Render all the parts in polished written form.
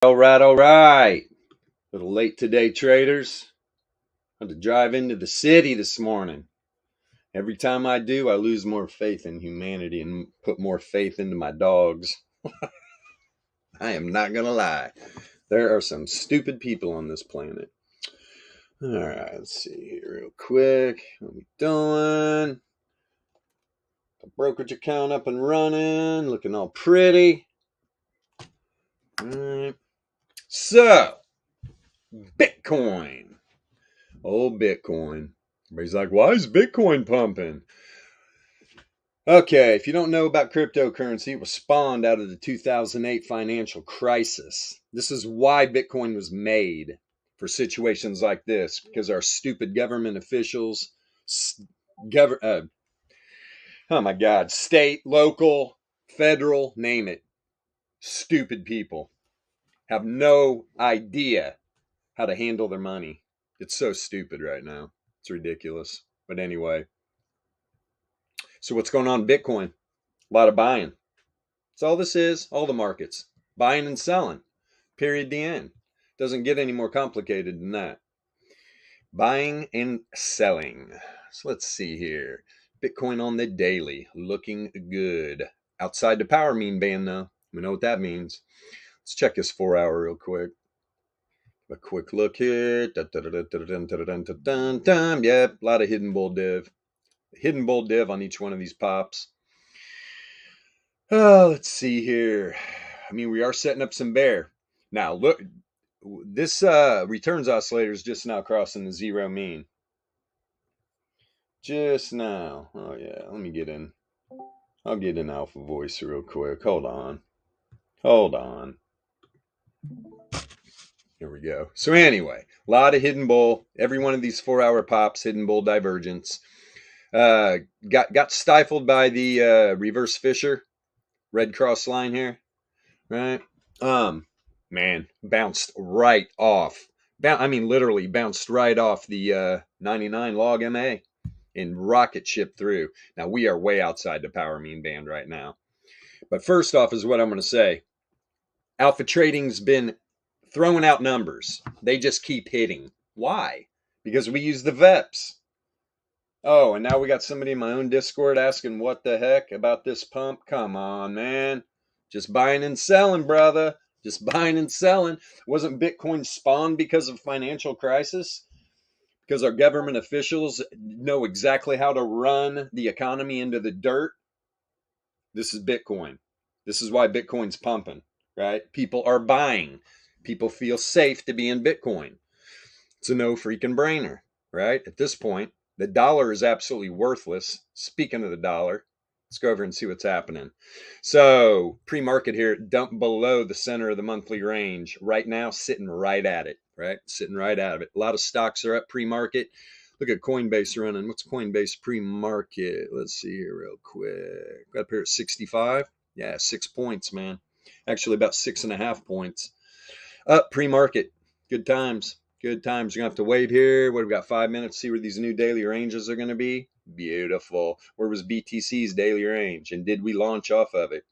All right, all right. A little late today, traders. I had to drive into the city this morning. Every time I do, I lose more faith in humanity and put more faith into my dogs. I am not going to lie. There are some stupid people on this planet. All right, let's see here real quick. What are we doing? The brokerage account up and running, looking all pretty. All right. So, Bitcoin. Oh, Bitcoin. Everybody's like, why is Bitcoin pumping? Okay, if you don't know about cryptocurrency, it was spawned out of the 2008 financial crisis. This is why Bitcoin was made, for situations like this, because our stupid government officials, oh my God, state, local, federal, name it, stupid people have no idea how to handle their money. It's so stupid right now. It's ridiculous. But anyway, so what's going on in Bitcoin? A lot of buying. That's all this is. All the markets. Buying and selling. Period. The end. Doesn't get any more complicated than that. Buying and selling. So let's see here. Bitcoin on the daily. Looking good. Outside the power mean band though. We know what that means. Let's check this 4 hour real quick. A quick look here. Yep, a lot of hidden bull div. Hidden bull div on each one of these pops. Let's see here. I mean, we are setting up some bear. Now, look, this returns oscillator is just now crossing the zero mean. Just now. Oh, yeah. Let me get in. I'll get in alpha voice real quick. Hold on. Here we go. So anyway, a lot of hidden bull. Every one of these 4 hour pops, hidden bull divergence. Got stifled by the reverse Fisher. Red cross line here. Right? Man, bounced right off. Literally bounced right off the 99 log MA and rocket ship through. Now, we are way outside the power mean band right now. But first off is what I'm going to say. Alpha Trading's been throwing out numbers. They just keep hitting. Why? Because we use the VEPS. Oh, and now we got somebody in my own Discord asking what the heck about this pump. Come on, man. Just buying and selling, brother. Just buying and selling. Wasn't Bitcoin spawned because of financial crisis? Because our government officials know exactly how to run the economy into the dirt? This is Bitcoin. This is why Bitcoin's pumping, right? People are buying. People feel safe to be in Bitcoin. It's a no freaking brainer, right? At this point, the dollar is absolutely worthless. Speaking of the dollar, let's go over and see what's happening. So pre-market here, dumped below the center of the monthly range. Right now, sitting right at it, right? Sitting right out of it. A lot of stocks are up pre-market. Look at Coinbase running. What's Coinbase pre-market? Let's see here real quick. Up here at 65. Yeah, 6 points, man. Actually, about 6.5 points. Up pre-market. Good times. Good times. You're going to have to wait here. What, we've got 5 minutes to see where these new daily ranges are going to be. Beautiful. Where was BTC's daily range? And did we launch off of it?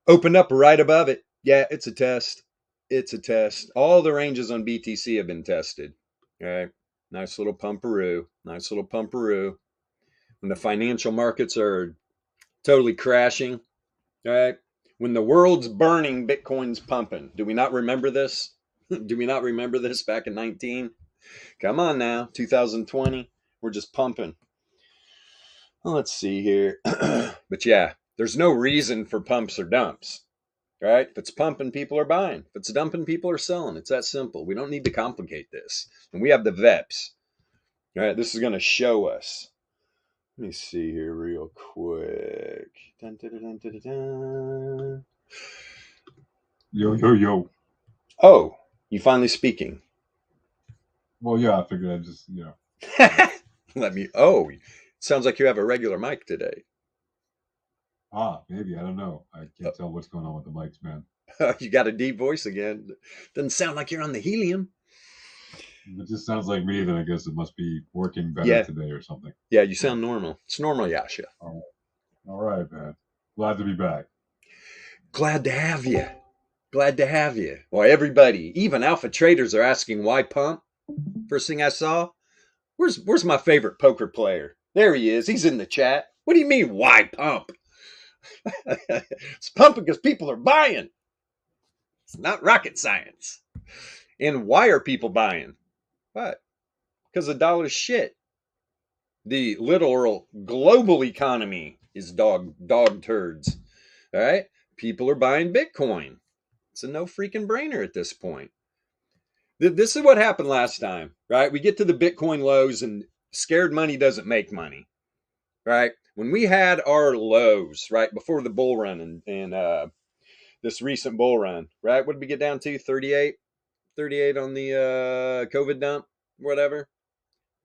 Opened up right above it. Yeah, it's a test. It's a test. All the ranges on BTC have been tested. All right. Nice little pumperoo. Nice little pumperoo. When the financial markets are totally crashing. All right. When the world's burning, Bitcoin's pumping. Do we not remember this? Do we not remember this back in 19? Come on now, 2020. We're just pumping. Well, let's see here. But yeah, there's no reason for pumps or dumps. Right? If it's pumping, people are buying. If it's dumping, people are selling. It's that simple. We don't need to complicate this. And we have the VEPS. All right, this is going to show us. Let me see here real quick. Dun, dun, dun, dun, dun, dun. Yo. Oh, you finally speaking. Well, yeah, I figured I'd just, you know. Oh, sounds like you have a regular mic today. Maybe. I don't know. I can't tell what's going on with the mics, man. You got a deep voice again. Doesn't sound like you're on the helium. It just sounds like me, then I guess it must be working better today or something. Yeah, you sound normal. It's normal, Yasha. All right, man. Glad to be back. Glad to have you. Glad to have you. Well, everybody, even alpha traders are asking why pump. First thing I saw, where's my favorite poker player? There he is. He's in the chat. What do you mean, why pump? It's pumping because people are buying. It's not rocket science. And why are people buying? What? Because the dollar's shit. The literal global economy is dog turds. All right? People are buying Bitcoin. It's a no freaking brainer at this point. This is what happened last time, right? We get to the Bitcoin lows and scared money doesn't make money, right? When we had our lows, right, before the bull run and this recent bull run, right? What did we get down to? 38 on the COVID dump, whatever.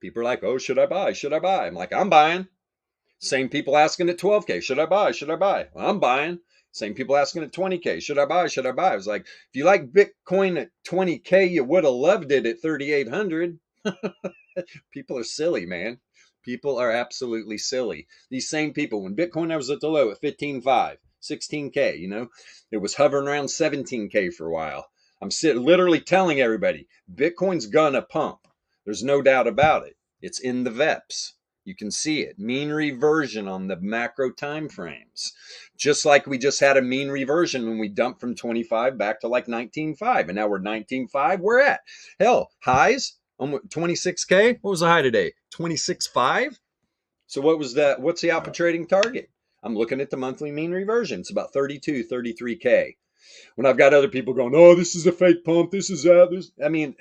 People are like, oh, should I buy? Should I buy? I'm like, I'm buying. Same people asking at 12K, should I buy? Should I buy? Well, I'm buying. Same people asking at 20K, should I buy? Should I buy? I was like, if you like Bitcoin at 20K, you would have loved it at 3,800. People are silly, man. People are absolutely silly. These same people, when Bitcoin was at the low at 15.5, 16K, you know, it was hovering around 17K for a while. I'm literally telling everybody, Bitcoin's gonna pump. There's no doubt about it. It's in the VEPS. You can see it. Mean reversion on the macro time frames. Just like we just had a mean reversion when we dumped from 25 back to like 19.5. And now we're 19.5. We're at, hell, highs, 26K. What was the high today? 26.5. So what was that? What's the alpha trading target? I'm looking at the monthly mean reversion. It's about 32, 33K. When I've got other people going, oh, this is a fake pump. This is that. I mean,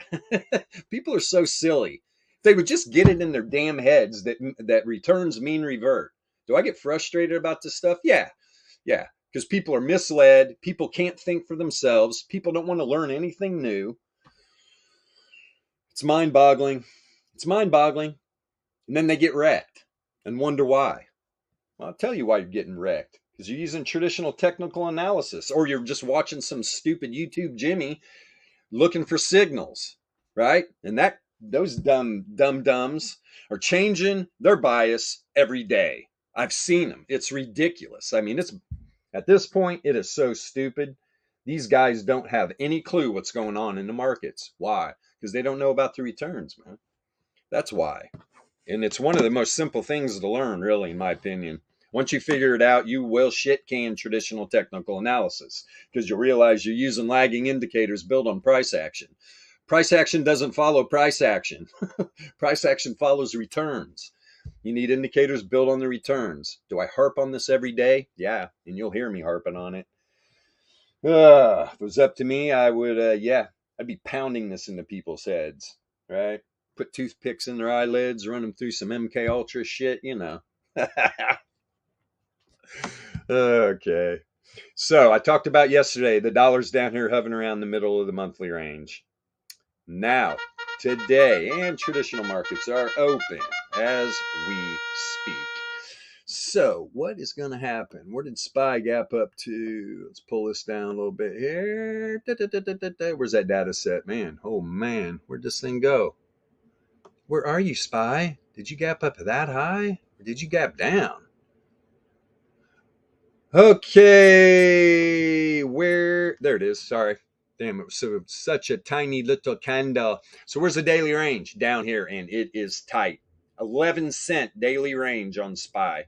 people are so silly. If they would just get it in their damn heads that returns mean revert. Do I get frustrated about this stuff? Yeah. Because people are misled. People can't think for themselves. People don't want to learn anything new. It's mind-boggling. And then they get wrecked and wonder why. Well, I'll tell you why you're getting wrecked. Because you're using traditional technical analysis, or you're just watching some stupid YouTube Jimmy looking for signals, right? And those dumb-dumbs are changing their bias every day. I've seen them. It's ridiculous. I mean, at this point, it is so stupid. These guys don't have any clue what's going on in the markets. Why? Because they don't know about the returns, man. That's why. And it's one of the most simple things to learn, really, in my opinion. Once you figure it out, you will shit can traditional technical analysis because you'll realize you're using lagging indicators built on price action. Price action doesn't follow price action. Price action follows returns. You need indicators built on the returns. Do I harp on this every day? Yeah, and you'll hear me harping on it. If it was up to me, I would, I'd be pounding this into people's heads, right? Put toothpicks in their eyelids, run them through some MK Ultra shit, you know. Okay. So I talked about yesterday, the dollar's down here hovering around the middle of the monthly range. Now, today, and traditional markets are open as we speak. So what is going to happen? Where did SPY gap up to? Let's pull this down a little bit here. Where's that data set? Man, oh man, where'd this thing go? Where are you, SPY? Did you gap up that high? Or did you gap down? Okay, there it is. Sorry. Damn, it was such a tiny little candle. So where's the daily range? Down here, and it is tight. 11-cent daily range on SPY,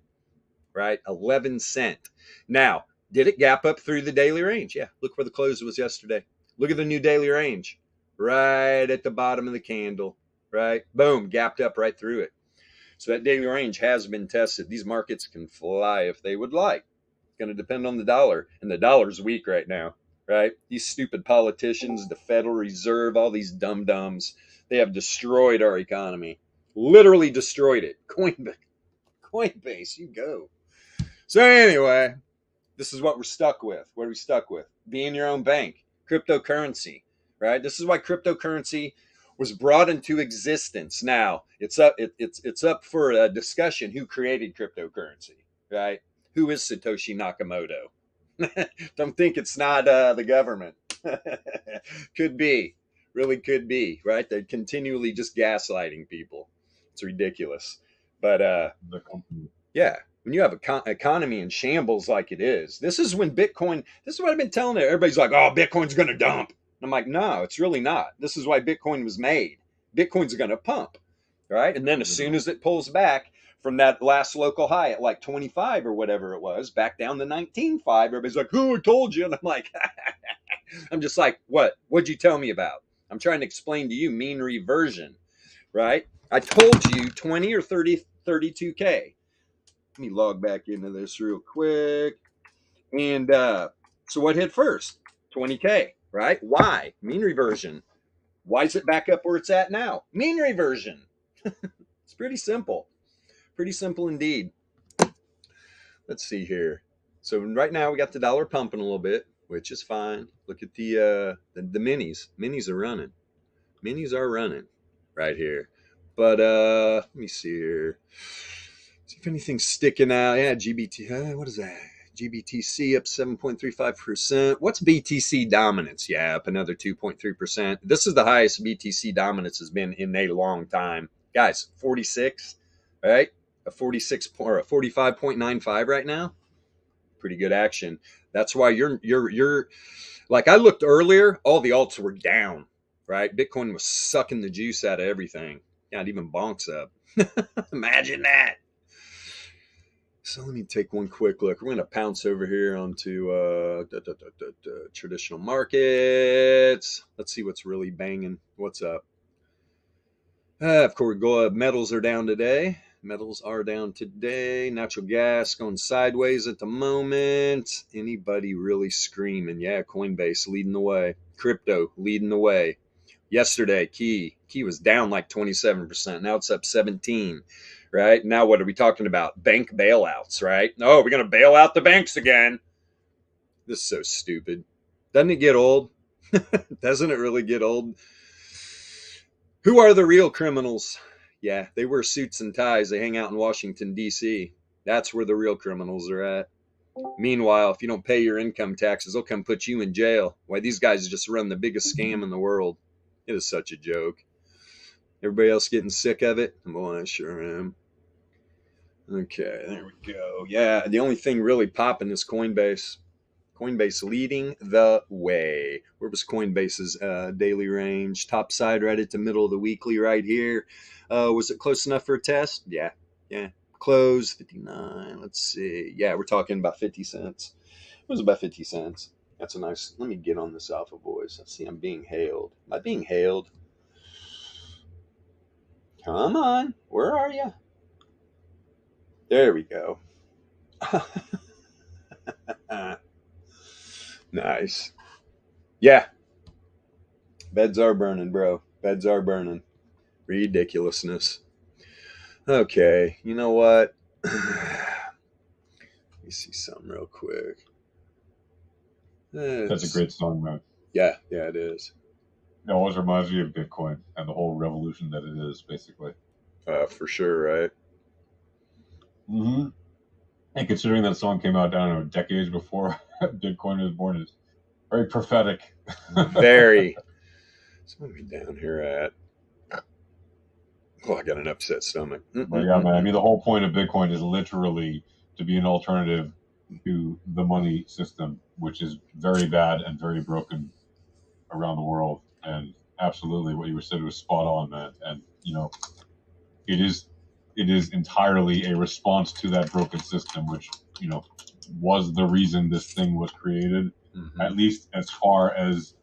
right? 11-cent. Now, did it gap up through the daily range? Yeah, look where the close was yesterday. Look at the new daily range. Right at the bottom of the candle, right? Boom, gapped up right through it. So that daily range has been tested. These markets can fly if they would like. Going to depend on the dollar, and the dollar's weak right now, right? These stupid politicians, the Federal Reserve, all these dum-dums, they have destroyed our economy, literally destroyed it. Coinbase, you go. So anyway, this is what we're stuck with. What are we stuck with? Being your own bank, cryptocurrency, right? This is why cryptocurrency was brought into existence. Now it's up for a discussion. Who created cryptocurrency, right? Who is Satoshi Nakamoto? Don't think it's not the government. Could be. Really could be, right? They're continually just gaslighting people. It's ridiculous. But The company. yeah. when you have an economy in shambles like it is, this is when Bitcoin, this is what I've been telling you. Everybody's like, oh, Bitcoin's going to dump. And I'm like, no, it's really not. This is why Bitcoin was made. Bitcoin's going to pump, right? And then as soon as it pulls back from that last local high at like 25 or whatever it was, back down to 19.5, everybody's like, oh, I told you. And I'm like, I'm just like, what? What'd you tell me about? I'm trying to explain to you mean reversion, right? I told you 20 or 30, 32K. Let me log back into this real quick. And so what hit first? 20K, right? Why? Mean reversion. Why is it back up where it's at now? Mean reversion. It's pretty simple. Pretty simple indeed. Let's see here. So right now we got the dollar pumping a little bit, which is fine. Look at the minis. Minis are running. Minis are running right here. But let me see here. See if anything's sticking out. Yeah, GBT. What is that? GBTC up 7.35%. What's BTC dominance? Yeah, up another 2.3%. This is the highest BTC dominance has been in a long time. Guys, 46, right? A 46 or a 45.95 right now. Pretty good action. That's why you're like I looked earlier, all the alts were down, right? Bitcoin was sucking the juice out of everything. Yeah, even bonks up. Imagine that. So let me take one quick look. We're going to pounce over here onto traditional markets. Let's see what's really banging. What's up? Of course, metals are down today. Metals are down today. Natural gas going sideways at the moment. Anybody really screaming? Yeah, Coinbase leading the way. Crypto leading the way. Yesterday, Key was down like 27%. Now it's up 17%. Right now, what are we talking about? Bank bailouts, right? Oh, we're gonna bail out the banks again. This is so stupid. Doesn't it get old? Doesn't it really get old? Who are the real criminals? Yeah, they wear suits and ties. They hang out in Washington, D.C. That's where the real criminals are at. Meanwhile, if you don't pay your income taxes, they'll come put you in jail. Why, these guys just run the biggest scam in the world. It is such a joke. Everybody else getting sick of it? Well, I sure am. Okay, there we go. Yeah, the only thing really popping is Coinbase. Coinbase leading the way. Where was Coinbase's daily range? Top side right at the middle of the weekly right here. Was it close enough for a test? Yeah. Close 59. Let's see. Yeah, we're talking about 50 cents. It was about 50 cents. That's a nice. Let me get on this Alpha Boys. Let's see. I'm being hailed. Am I being hailed? Come on. Where are you? There we go. Nice. Yeah. Beds are burning, bro. Beds are burning. Ridiculousness. Okay. You know what? Let me see something real quick. That's a great song, man. Yeah, it is. It always reminds me of Bitcoin and the whole revolution that it is, basically. For sure, right? Mm-hmm. And considering that song came out, I don't know, decades before Bitcoin was born, it's very prophetic. Very. So what are we down here at? Oh, I got an upset stomach. But yeah, man. I mean, the whole point of Bitcoin is literally to be an alternative to the money system, which is very bad and very broken around the world. And absolutely, what you said was spot on, man. And you know, it is entirely a response to that broken system, which was the reason this thing was created. Mm-hmm. At least as far as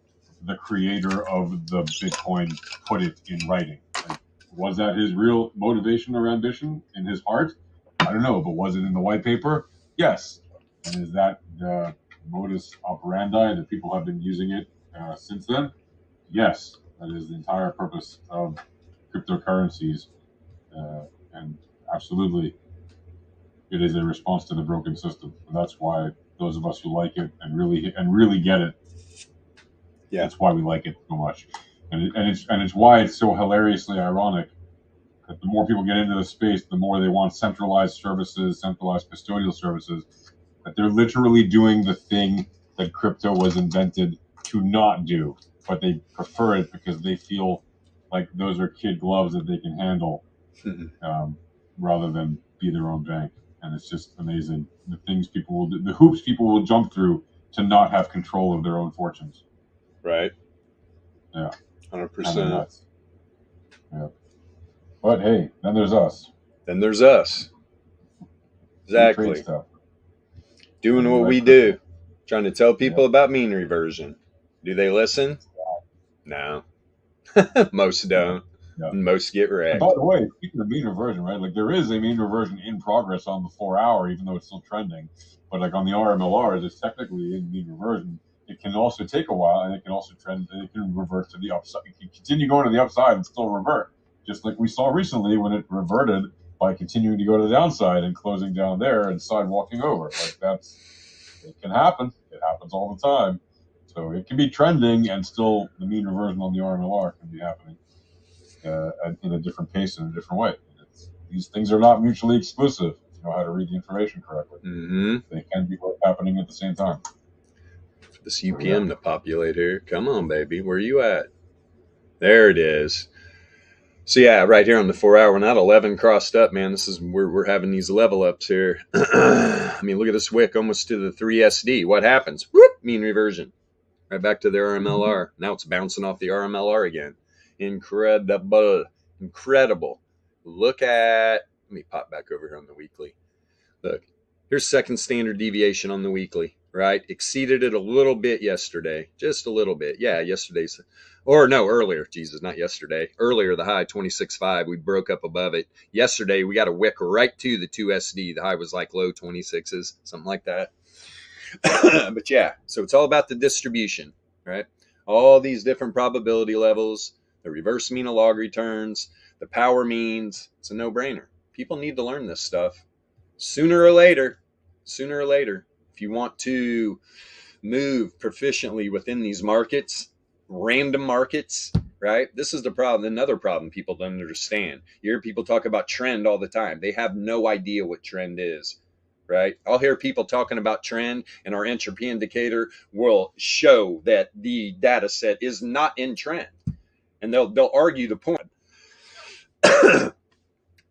the creator of the Bitcoin put it in writing. Like, was that his real motivation or ambition in his heart? I don't know, but was it in the white paper? Yes. And is that the modus operandi that people have been using it since then? Yes. That is the entire purpose of cryptocurrencies. And absolutely, it is a response to the broken system. And that's why those of us who like it and really get it, that's why we like it so much. And it's why it's so hilariously ironic that the more people get into the space, the more they want centralized services, centralized custodial services. That they're literally doing the thing that crypto was invented to not do, but they prefer it because they feel like those are kid gloves that they can handle, rather than be their own bank. And it's just amazing the things people will do, the hoops people will jump through to not have control of their own fortunes. Right. Yeah. 100%. Kind of nuts. Yeah. But hey, then there's us. Then there's us. Exactly. Trade stuff. Doing what we do. Trying to tell people about mean reversion. Do they listen? No. Most don't. Yeah. And most get wrecked. And by the way, speaking of mean reversion, right? Like there is a mean reversion in progress on the 4 hour, even though it's still trending. But like on the RMLR, it's technically in mean reversion. It can also take a while, and it can also trend. And it can revert to the upside. It can continue going to the upside and still revert, just like we saw recently when it reverted by continuing to go to the downside and closing down there and sidewalking over. Like it can happen. It happens all the time. So it can be trending and still the mean reversion on the RMLR can be happening in a different pace in a different way. These things are not mutually exclusive if you know how to read the information correctly. Mm-hmm. They can be both happening at the same time. For this UPM to populate here. Come on, baby. Where are you at? There it is. So yeah, right here on the 4 hour, not 11 crossed up, man. This is we're having these level ups here. I mean, look at this wick almost to the 3 SD. What happens? Whoop, mean reversion. Right back to the RMLR. Now it's bouncing off the RMLR again. Incredible. Look at, let me pop back over here on the weekly. Look, here's second standard deviation on the weekly, right? Exceeded it a little bit yesterday, just a little bit. Yeah, yesterday's, or no, earlier, Jesus, not yesterday. Earlier, the high 26.5, we broke up above it. Yesterday, we got a wick right to the 2SD. The high was like low 26s, something like that. But yeah, so it's all about the distribution, right? All these different probability levels, the reverse mean of log returns, the power means. It's a no-brainer. People need to learn this stuff sooner or later. If you want to move proficiently within these markets, random markets, right? This is the problem. Another problem people don't understand. You hear people talk about trend all the time. They have no idea what trend is. Right? I'll hear people talking about trend, and our entropy indicator will show that the data set is not in trend. And they'll argue the point.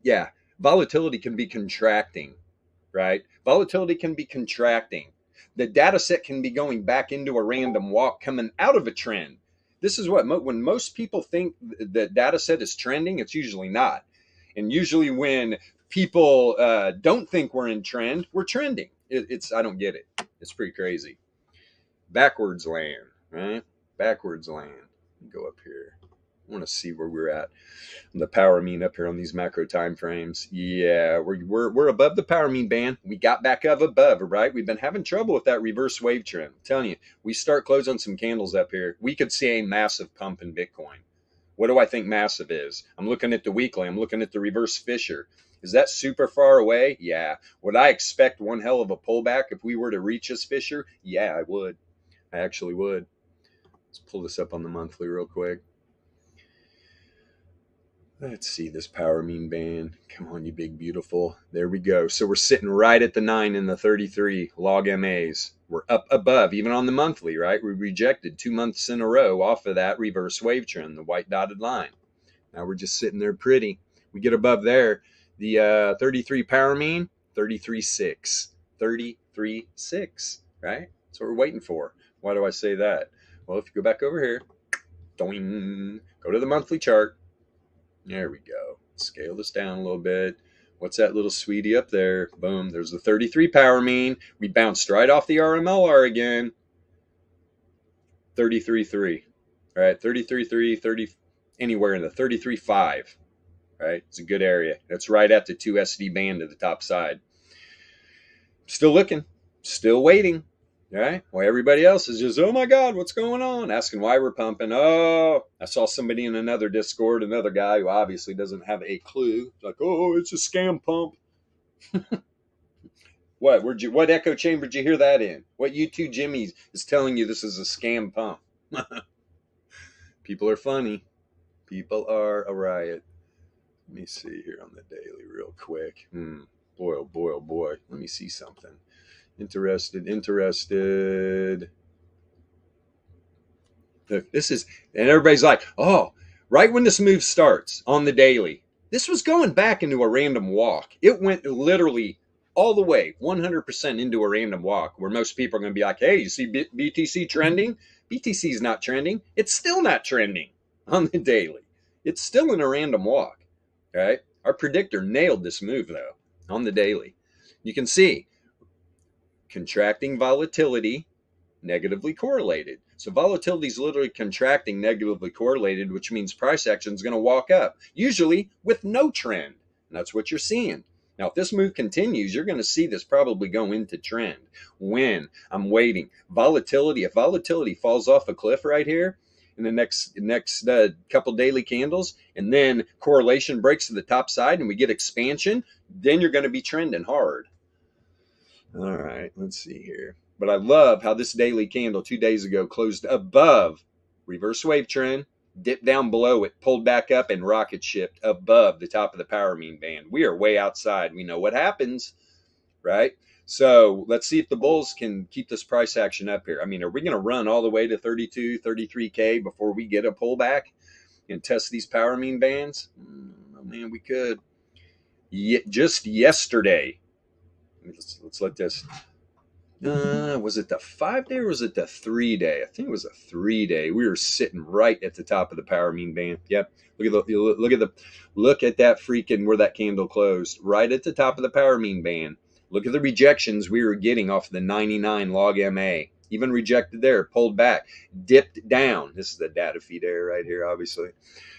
Yeah, volatility can be contracting, right? Volatility can be contracting. The data set can be going back into a random walk coming out of a trend. This is what, when most people think the data set is trending, it's usually not. And usually when people don't think we're in trend, we're trending. I don't get it. It's pretty crazy. Backwards land, right? Backwards land. Go up here. I want to see where we're at. The power mean up here on these macro time frames. Yeah, we're above the power mean band. We got back up above, right? We've been having trouble with that reverse wave trend. I'm telling you, we start closing some candles up here, we could see a massive pump in Bitcoin. What do I think massive is? I'm looking at the weekly. I'm looking at the reverse Fisher. Is that super far away? Yeah. Would I expect one hell of a pullback if we were to reach this Fisher? Yeah, I would. I actually would. Let's pull this up on the monthly real quick. Let's see this power mean band. Come on, you big beautiful. There we go. So we're sitting right at the 9 and the 33 log MAs. We're up above, even on the monthly, right? We rejected 2 months in a row off of that reverse wave trend, the white dotted line. Now we're just sitting there pretty. We get above there, the 33 power mean, 33.6. 33.6, right? That's what we're waiting for. Why do I say that? Well, if you go back over here, doing, go to the monthly chart. There we go. Scale this down a little bit. What's that little sweetie up there? Boom. There's the 33 power mean. We bounced right off the RMLR again. 33.3. All right. 33.3, 30, anywhere in the 33.5. Right. It's a good area. That's right at the 2 SD band to the top side. Still looking. Still waiting. All right. Well, everybody else is just, oh my God, what's going on? Asking why we're pumping. Oh, I saw somebody in another Discord, another guy who obviously doesn't have a clue. Like, oh, it's a scam pump. What echo chamber did you hear that in? What YouTube Jimmy's is telling you this is a scam pump? People are funny. People are a riot. Let me see here on the daily real quick. Boy, oh boy, oh boy. Let me see something. Interested. Look, this is, and everybody's like, oh, right when this move starts on the daily, this was going back into a random walk. It went literally all the way 100% into a random walk, where most people are going to be like, hey, you see BTC trending? BTC is not trending. It's still not trending on the daily. It's still in a random walk. Right? Our predictor nailed this move though on the daily. You can see contracting volatility negatively correlated. So volatility is literally contracting negatively correlated, which means price action is going to walk up, usually with no trend. And that's what you're seeing. Now, if this move continues, you're going to see this probably go into trend. When? I'm waiting. Volatility, if volatility falls off a cliff right here in the next couple daily candles, and then correlation breaks to the top side and we get expansion, then you're going to be trending hard. All right, let's see here. But I love how this daily candle 2 days ago closed above reverse wave trend, dipped down below it, pulled back up, and rocket shipped above the top of the power mean band. We are way outside. We know what happens, right? So let's see if the bulls can keep this price action up here. I mean, are we going to run all the way to 32, 33K before we get a pullback and test these power mean bands? Oh, man, we could. Just yesterday, let's let this... was it the 5 day or was it the 3 day? I think it was a 3 day. We were sitting right at the top of the power mean band. Yep. Look at that freaking where that candle closed. Right at the top of the power mean band. Look at the rejections we were getting off of the 99 log MA. Even rejected there, pulled back, dipped down. This is the data feed error right here, obviously.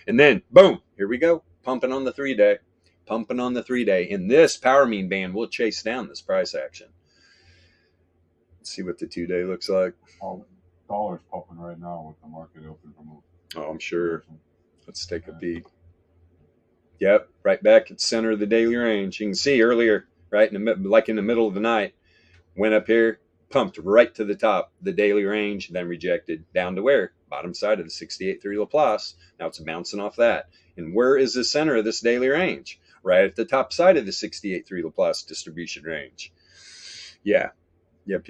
And then boom, here we go. Pumping on the 3 day. Pumping on the 3 day. And this power mean band will chase down this price action. See what the 2 day looks like. Dollar's pumping right now with the market open from. Oh, I'm sure. Let's take a peek. Yep, right back at the center of the daily range. You can see earlier, right in the middle of the night, went up here, pumped right to the top, the daily range, then rejected down to where? Bottom side of the 68.3 Laplace. Now it's bouncing off that. And where is the center of this daily range? Right at the top side of the 68.3 Laplace distribution range. Yeah. Yep.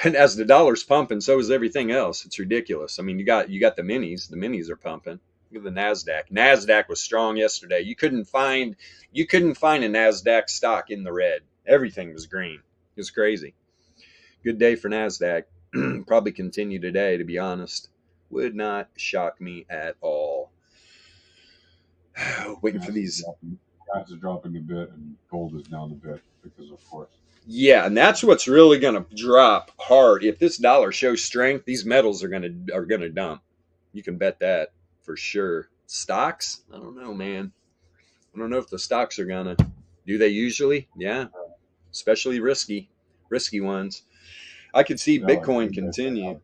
And as the dollar's pumping, so is everything else. It's ridiculous. I mean, you got the minis. The minis are pumping. Look at the NASDAQ. NASDAQ was strong yesterday. You couldn't find a NASDAQ stock in the red. Everything was green. It was crazy. Good day for NASDAQ. Probably continue today, to be honest. Would not shock me at all. Waiting for these. Gas is dropping a bit and gold is down a bit because, of course. Yeah, and that's what's really going to drop hard. If this dollar shows strength, these metals are going to dump. You can bet that for sure. Stocks? I don't know, man. I don't know if the stocks are going to. Do they usually? Yeah, especially risky ones. I could see Bitcoin continue.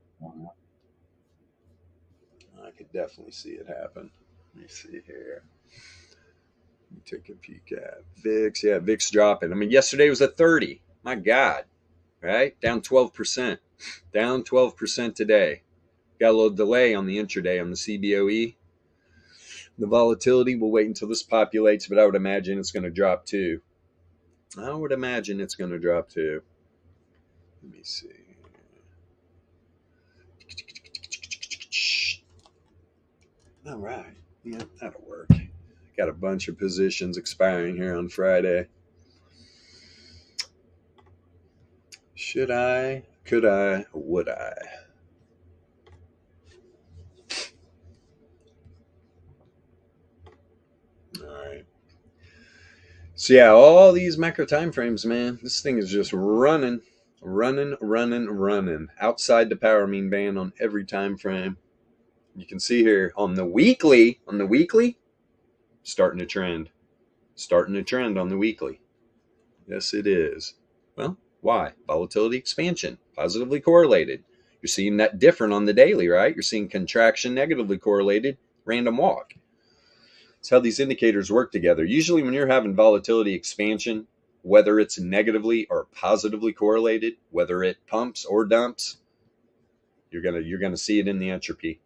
I could definitely see it happen. Let me see here. Let me take a peek at VIX. Yeah, VIX dropping. I mean, yesterday was at 30. My God, right? Down 12%. Down 12% today. Got a little delay on the intraday on the CBOE. The volatility, we'll wait until this populates, but I would imagine it's going to drop too. Let me see. All right. Yeah, that'll work. Got a bunch of positions expiring here on Friday. Should I? Could I? Would I? All right. So yeah, all these macro time frames, man, this thing is just running outside the power mean band on every time frame. You can see here on the weekly, starting to trend on the weekly. Yes, it is. Well, why? Volatility expansion, positively correlated. You're seeing that different on the daily, right? You're seeing contraction, negatively correlated, random walk. It's how these indicators work together. Usually when you're having volatility expansion, whether it's negatively or positively correlated, whether it pumps or dumps, you're gonna see it in the entropy.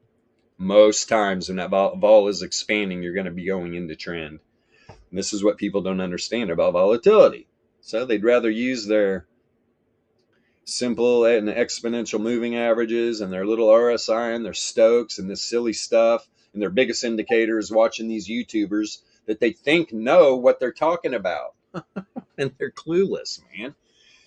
Most times when that vol is expanding, you're going to be going into trend. And this is what people don't understand about volatility. So they'd rather use their simple and exponential moving averages and their little RSI and their Stokes and this silly stuff. And their biggest indicator is watching these YouTubers that they think know what they're talking about. and they're clueless, man.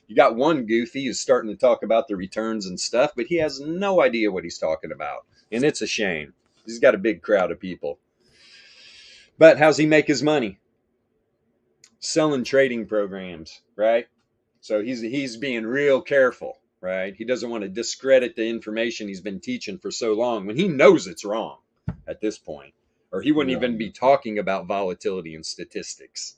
You got one goofy who's starting to talk about the returns and stuff, but he has no idea what he's talking about. And it's a shame. He's got a big crowd of people. But how's he make his money? Selling trading programs, right? So he's being real careful, right? He doesn't want to discredit the information he's been teaching for so long when he knows it's wrong at this point. Or he wouldn't even be talking about volatility and statistics.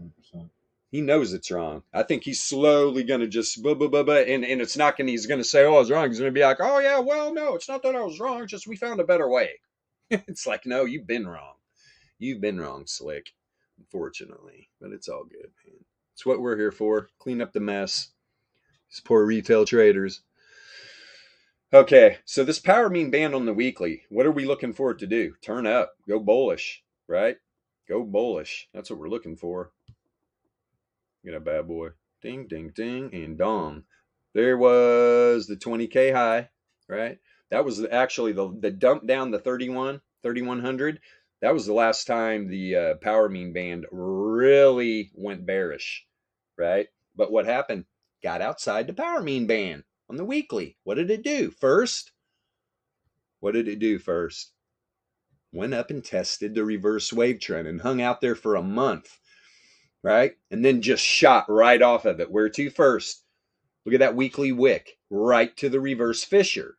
100%. He knows it's wrong. I think he's slowly going to just and it's not going to, he's going to say, oh, I was wrong. He's going to be like, oh yeah, well, no, it's not that I was wrong. It's just we found a better way. It's like, no, you've been wrong. You've been wrong, Slick, unfortunately, but it's all good, man. It's what we're here for. Clean up the mess. These poor retail traders. Okay, so this power mean band on the weekly, what are we looking for it to do? Turn up, go bullish, right? Go bullish. That's what we're looking for. Get a bad boy. Ding, ding, ding, and dong. There was the 20K high, right? That was actually the dump down the 3,100. That was the last time the power mean band really went bearish, right? But what happened? Got outside the power mean band on the weekly. What did it do first? What did it do first? Went up and tested the reverse wave trend and hung out there for a month, right? And then just shot right off of it. Where to first? Look at that weekly wick, right to the reverse fissure.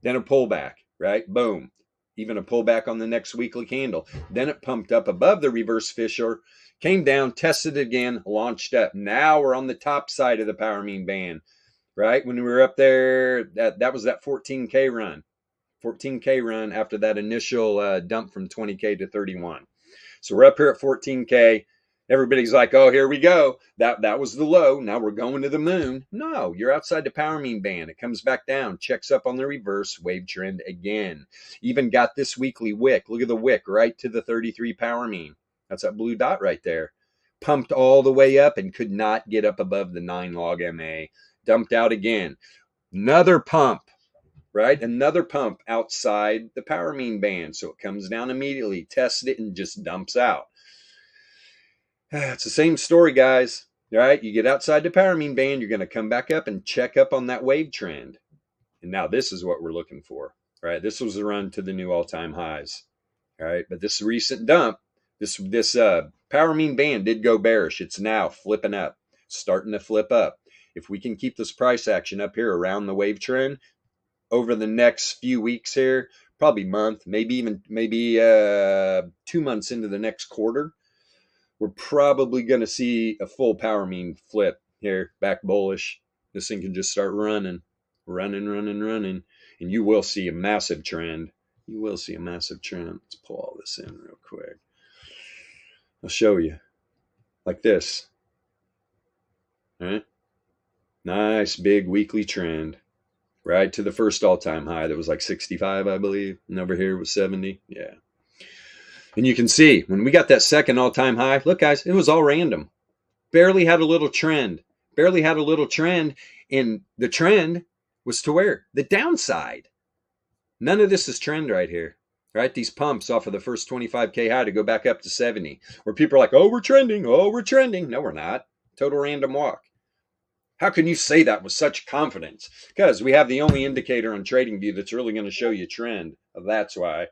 Then a pullback, right? Boom. Even a pullback on the next weekly candle. Then it pumped up above the reverse fissure, came down, tested again, launched up. Now we're on the top side of the power mean band, right? When we were up there, that was that 14K run. 14K run after that initial dump from 20K to 31. So we're up here at 14K. Everybody's like, oh, here we go. That was the low. Now we're going to the moon. No, you're outside the power mean band. It comes back down, checks up on the reverse wave trend again. Even got this weekly wick. Look at the wick right to the 33 power mean. That's that blue dot right there. Pumped all the way up and could not get up above the 9 log MA. Dumped out again. Another pump, right? Another pump outside the power mean band. So it comes down immediately, tests it, and just dumps out. It's the same story, guys. Right? You get outside the power mean band, you're going to come back up and check up on that wave trend. And now this is what we're looking for. Right? This was the run to the new all-time highs. All right, but this recent dump, this power mean band did go bearish. It's now flipping up, starting to flip up. If we can keep this price action up here around the wave trend over the next few weeks here, probably month, maybe 2 months into the next quarter, we're probably going to see a full power mean flip here, back bullish. This thing can just start running, and you will see a massive trend. You will see a massive trend. Let's pull all this in real quick. I'll show you. Like this. All right. Nice big weekly trend. Right to the first all-time high. That was like 65, I believe. And over here was 70. Yeah. And you can see when we got that second all-time high, look guys, it was all random. Barely had a little trend. And the trend was to where? The downside. None of this is trend right here. Right? These pumps off of the first 25K high to go back up to 70. Where people are like, oh, we're trending. No, we're not. Total random walk. How can you say that with such confidence? Because we have the only indicator on TradingView that's really going to show you trend. That's why.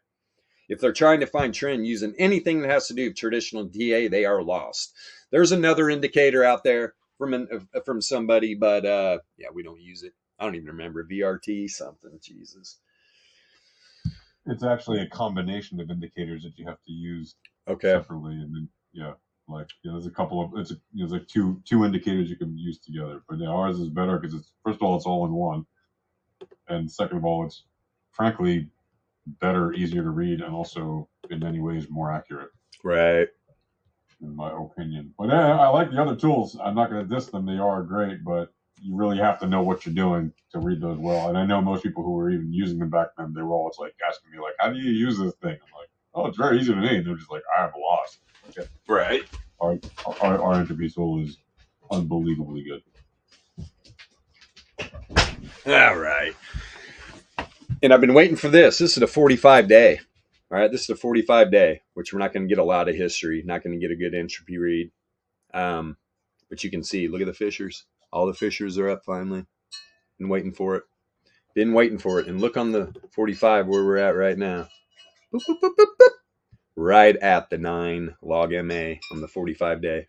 If they're trying to find trend using anything that has to do with traditional DA, they are lost. There's another indicator out there from somebody, but yeah, we don't use it. I don't even remember. VRT something. Jesus. It's actually a combination of indicators that you have to use separately, and then there's a couple of there's like two indicators you can use together. But yeah, ours is better because it's, first of all, it's all in one, and second of all, it's frankly better, easier to read, and also in many ways more accurate. Right. In my opinion. But I like the other tools. I'm not going to diss them. They are great, but you really have to know what you're doing to read those well. And I know most people who were even using them back then, they were always like asking me, like, how do you use this thing? I'm like, oh, it's very easy to me. And they're just like, I have lost. Okay. Right. Our Entropy tool is unbelievably good. All right. And I've been waiting for this. This is a 45-day. All right. This is a 45-day, which we're not going to get a lot of history, not going to get a good entropy read. But you can see, look at the fissures. All the fissures are up finally. Been waiting for it. Been waiting for it. And look on the 45 where we're at right now. Boop, boop, boop, boop, boop. Right at the 9 log MA on the 45-day.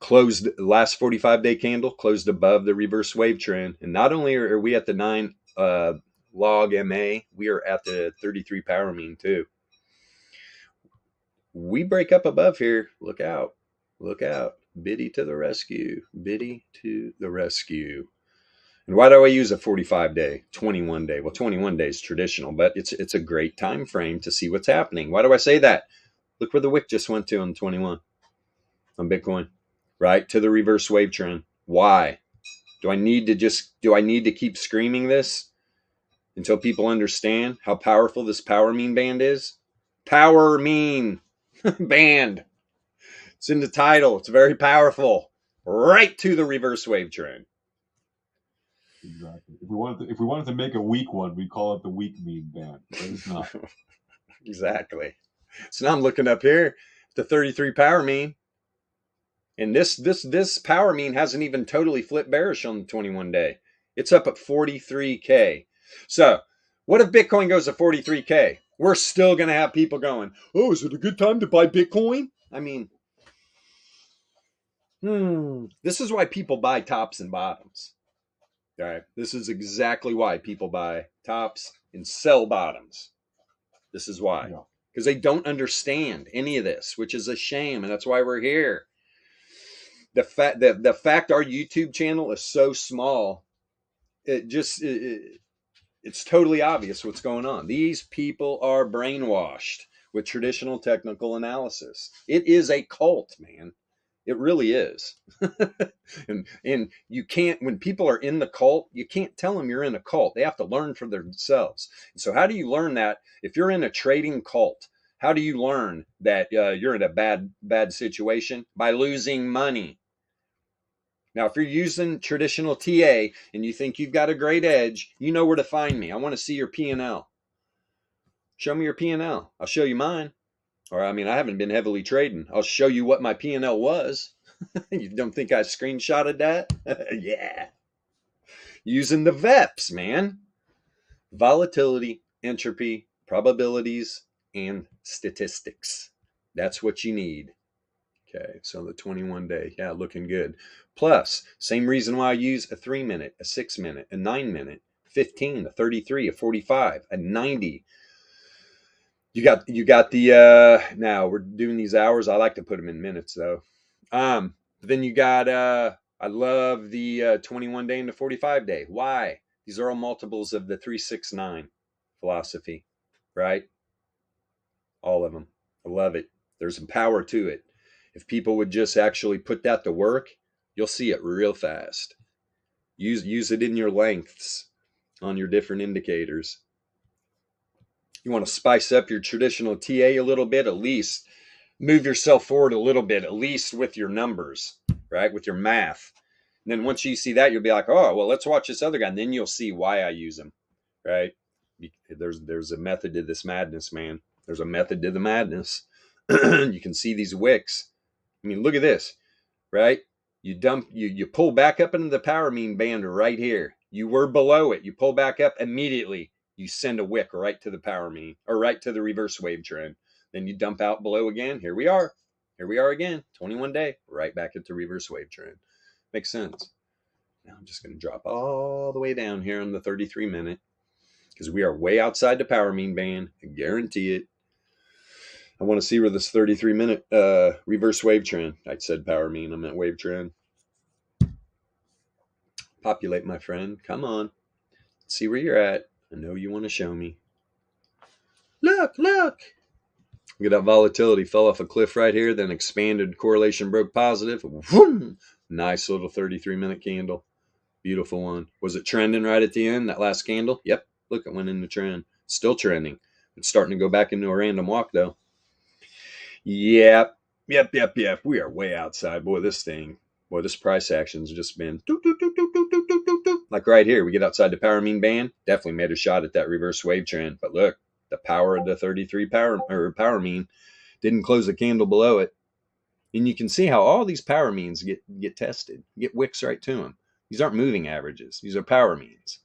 Closed, last 45-day candle closed above the reverse wave trend. And not only are we at the 9 log MA, we are at the 33 power mean too. We break up above here. Look out. Look out. Biddy to the rescue. Biddy to the rescue. And why do I use a 45-day, 21-day? Well, 21 days traditional, but it's a great time frame to see what's happening. Why do I say that? Look where the wick just went to on 21 on Bitcoin, right to the reverse wave trend. Why? Do I need to keep screaming this until people understand how powerful this power mean band is? Power mean band. It's in the title. It's very powerful. Right to the reverse wave trend. Exactly. If we wanted to make a weak one, we'd call it the weak mean band. But it's not. Exactly. So now I'm looking up here, the 33 power mean. And this power mean hasn't even totally flipped bearish on the 21-day. It's up at 43K. So what if Bitcoin goes to 43K? We're still going to have people going, oh, is it a good time to buy Bitcoin? I mean, this is why people buy tops and bottoms. All right. This is exactly why people buy tops and sell bottoms. This is why. Because they don't understand any of this, which is a shame. And that's why we're here. The fact our YouTube channel is so small, it's totally obvious what's going on. These people are brainwashed with traditional technical analysis. It is a cult, man. It really is. and you can't, when people are in the cult, you can't tell them you're in a cult. They have to learn for themselves. And so how do you learn that? If you're in a trading cult, how do you learn that you're in a bad situation? By losing money. Now, if you're using traditional TA and you think you've got a great edge, you know where to find me. I want to see your P&L. Show me your P&L. I'll show you mine. Or, I mean, I haven't been heavily trading. I'll show you what my P&L was. You don't think I screenshotted that? Yeah. Using the VEPS, man. Volatility, entropy, probabilities, and statistics. That's what you need. Okay, so the 21-day, yeah, looking good. Plus, same reason why I use a 3-minute, a 6-minute, a 9-minute, 15, a 33, a 45, a 90. You got the now we're doing these hours. I like to put them in minutes though. Then you got I love the 21-day and the 45-day. Why? These are all multiples of the 369 philosophy, right? All of them. I love it. There's some power to it. If people would just actually put that to work, you'll see it real fast. Use it in your lengths on your different indicators. You want to spice up your traditional TA a little bit, at least move yourself forward a little bit, at least with your numbers, right? With your math. And then once you see that, you'll be like, oh, well, let's watch this other guy. And then you'll see why I use him, right? There's a method to this madness, man. There's a method to the madness. You can see these wicks. I mean, look at this, right? You pull back up into the power mean band right here. You were below it. You pull back up immediately. You send a wick right to the power mean, or right to the reverse wave trend. Then you dump out below again. Here we are. Here we are again. 21-day, right back at the reverse wave trend. Makes sense. Now I'm just going to drop all the way down here on the 33-minute because we are way outside the power mean band. I guarantee it. I want to see where this 33-minute reverse wave trend. I said power mean. I meant wave trend. Populate, my friend. Come on. Let's see where you're at. I know you want to show me. Look. Look at that volatility. Fell off a cliff right here, then expanded. Correlation broke positive. Vroom. Nice little 33-minute candle. Beautiful one. Was it trending right at the end, that last candle? Yep. Look, it went into trend. Still trending. It's starting to go back into a random walk, though. Yep. We are way outside. Boy, this price action's just been like right here. We get outside the power mean band. Definitely made a shot at that reverse wave trend. But look, the power of the 33 power mean didn't close the candle below it. And you can see how all these power means get tested, get wicks right to them. These aren't moving averages. These are power means.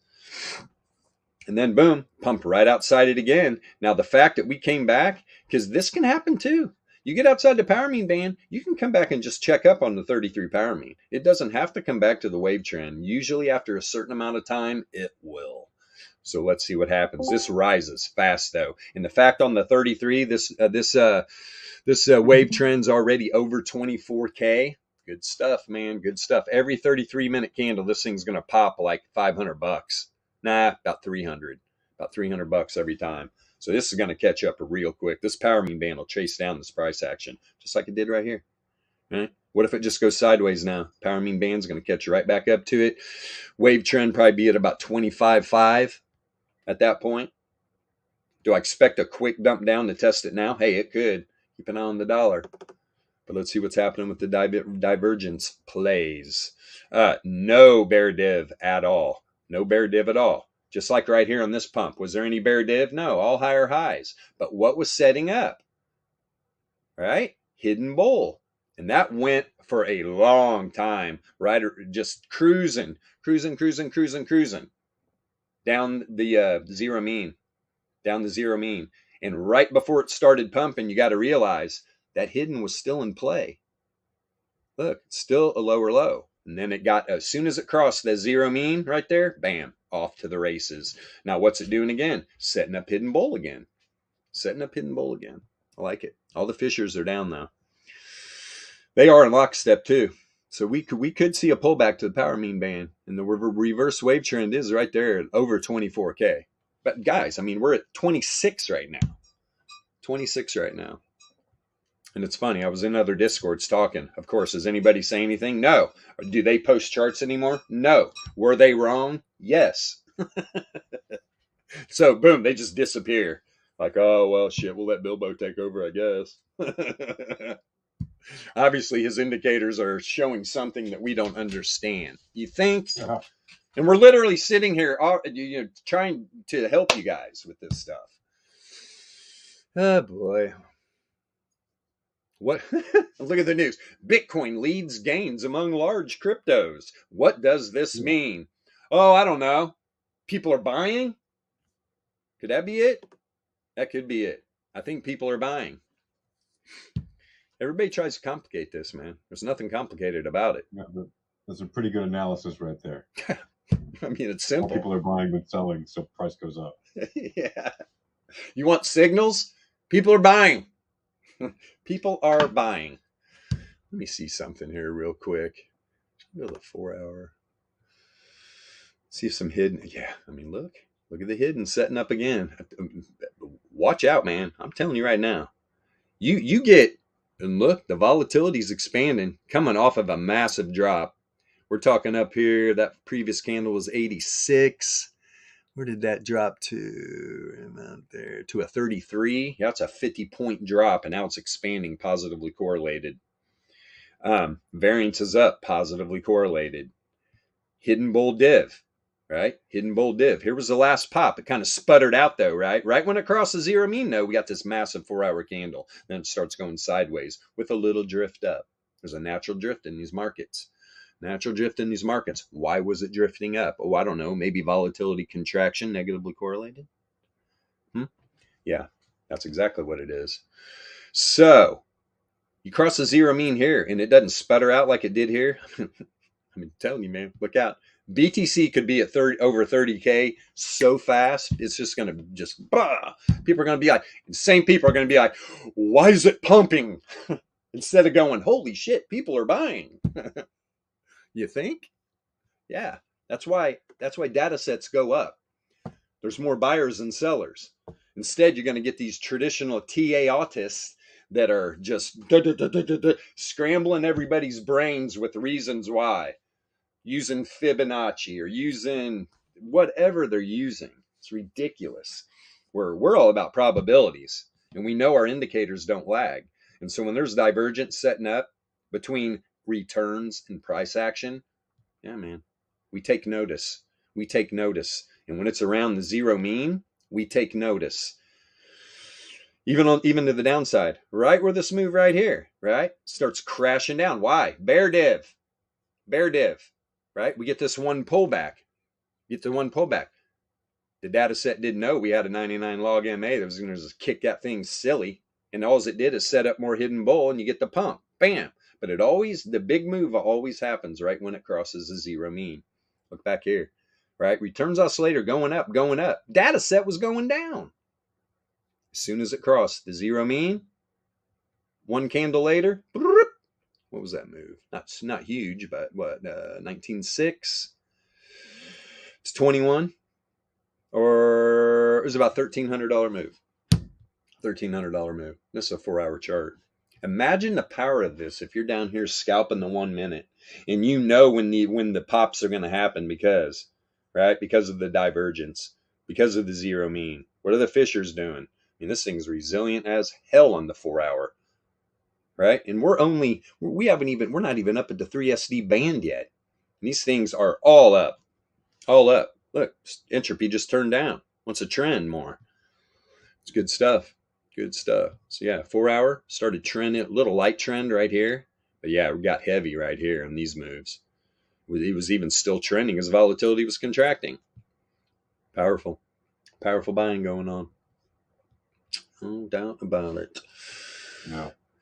And then boom, pump right outside it again. Now the fact that we came back, because this can happen too. You get outside the power mean band, you can come back and just check up on the 33 power mean. It doesn't have to come back to the wave trend. Usually after a certain amount of time, it will. So let's see what happens. This rises fast though. And the fact on the 33, this wave trend's already over 24K. Good stuff, man. Good stuff. Every 33-minute candle, this thing's going to pop like $500. Nah, about 300. About $300 every time. So this is going to catch up real quick. This power mean band will chase down this price action, just like it did right here. Right? What if it just goes sideways now? Power mean band's going to catch you right back up to it. Wave trend probably be at about 25.5 at that point. Do I expect a quick dump down to test it now? Hey, it could. Keep an eye on the dollar. But let's see what's happening with the divergence plays. No bear div at all. No bear div at all. Just like right here on this pump. Was there any bear div? No, all higher highs. But what was setting up? Right? Hidden bull. And that went for a long time. Right? Just cruising. Down the zero mean. Down the zero mean. And right before it started pumping, you got to realize that hidden was still in play. Look, it's still a lower low. And then it got, as soon as it crossed the zero mean right there, bam, off to the races. Now, what's it doing again? Setting up hidden bull again. Setting up hidden bull again. I like it. All the fishers are down now. They are in lockstep too. So we could see a pullback to the power mean band. And the reverse wave trend is right there at over 24K. But guys, I mean, we're at 26 right now. 26 right now. And it's funny, I was in other Discords talking. Of course, does anybody say anything? No. Do they post charts anymore? No. Were they wrong? Yes. So, boom, they just disappear. Like, oh, well, shit, we'll let Bilbo take over, I guess. Obviously, his indicators are showing something that we don't understand. You think? Uh-huh. And we're literally sitting here trying to help you guys with this stuff. Oh, boy. What? Look at the news. Bitcoin leads gains among large cryptos. What does this mean? Oh, I don't know. People are buying? Could that be it? That could be it. I think people are buying. Everybody tries to complicate this, man. There's nothing complicated about it. Yeah, that's a pretty good analysis right there. I mean, it's simple. All people are buying but selling, so price goes up. Yeah. You want signals? People are buying. People are buying. Let me see something here real quick. Go to the 4 hour. See if some hidden. Yeah, I mean, look at the hidden setting up again. Watch out, man. I'm telling you right now. You get, and look, the volatility is expanding, coming off of a massive drop. We're talking up here. That previous candle was 86. Where did that drop to? Out there to a 33. Yeah, it's a 50-point drop, and now it's expanding, positively correlated. Variance is up, positively correlated. Hidden bull div, right? Hidden bull div. Here was the last pop. It kind of sputtered out though, right? Right when it crossed the zero mean, we got this massive 4 hour candle. Then it starts going sideways with a little drift up. There's a natural drift in these markets. Natural drift in these markets. Why was it drifting up? Oh, I don't know. Maybe volatility contraction negatively correlated. Yeah, that's exactly what it is. So you cross the zero mean here and it doesn't sputter out like it did here. I'm telling you, man, look out. BTC could be at over 30K so fast. It's just going to people are going to be like, same people are going to be like, why is it pumping? Instead of going, holy shit, people are buying. You think? Yeah, that's why data sets go up. There's more buyers than sellers. Instead, you're going to get these traditional TA autists that are just scrambling everybody's brains with reasons why, using Fibonacci or using whatever they're using. It's ridiculous. We're all about probabilities, and we know our indicators don't lag. And so when there's divergence setting up between returns and price action, yeah, man, we take notice. We take notice. And when it's around the zero mean, we take notice. even to the downside, right where this move right here, right, starts crashing down. Why? Bear div, right? We get this one pullback. The data set didn't know we had a 99 log MA that was going to just kick that thing silly. And all it did is set up more hidden bull and you get the pump. Bam. But the big move always happens right when it crosses the zero mean. Look back here, right? Returns oscillator going up. Data set was going down. As soon as it crossed the zero mean, one candle later, what was that move? Not huge, but what, 19.6? It's 21. Or it was about $1,300 move. $1,300 move. This is a 4-hour chart. Imagine the power of this if you're down here scalping the 1 minute and you know when the pops are going to happen because of the divergence, because of the zero mean. What are the Fishers doing? I mean, this thing's resilient as hell on the 4-hour, right? And we're not even up at the 3SD band yet. And these things are all up. Look, Entropy just turned down. Wants a trend more. It's good stuff. So yeah, 4-hour started trending, a little light trend right here. But yeah, we got heavy right here on these moves. It was even still trending as volatility was contracting. Powerful buying going on. No doubt about it.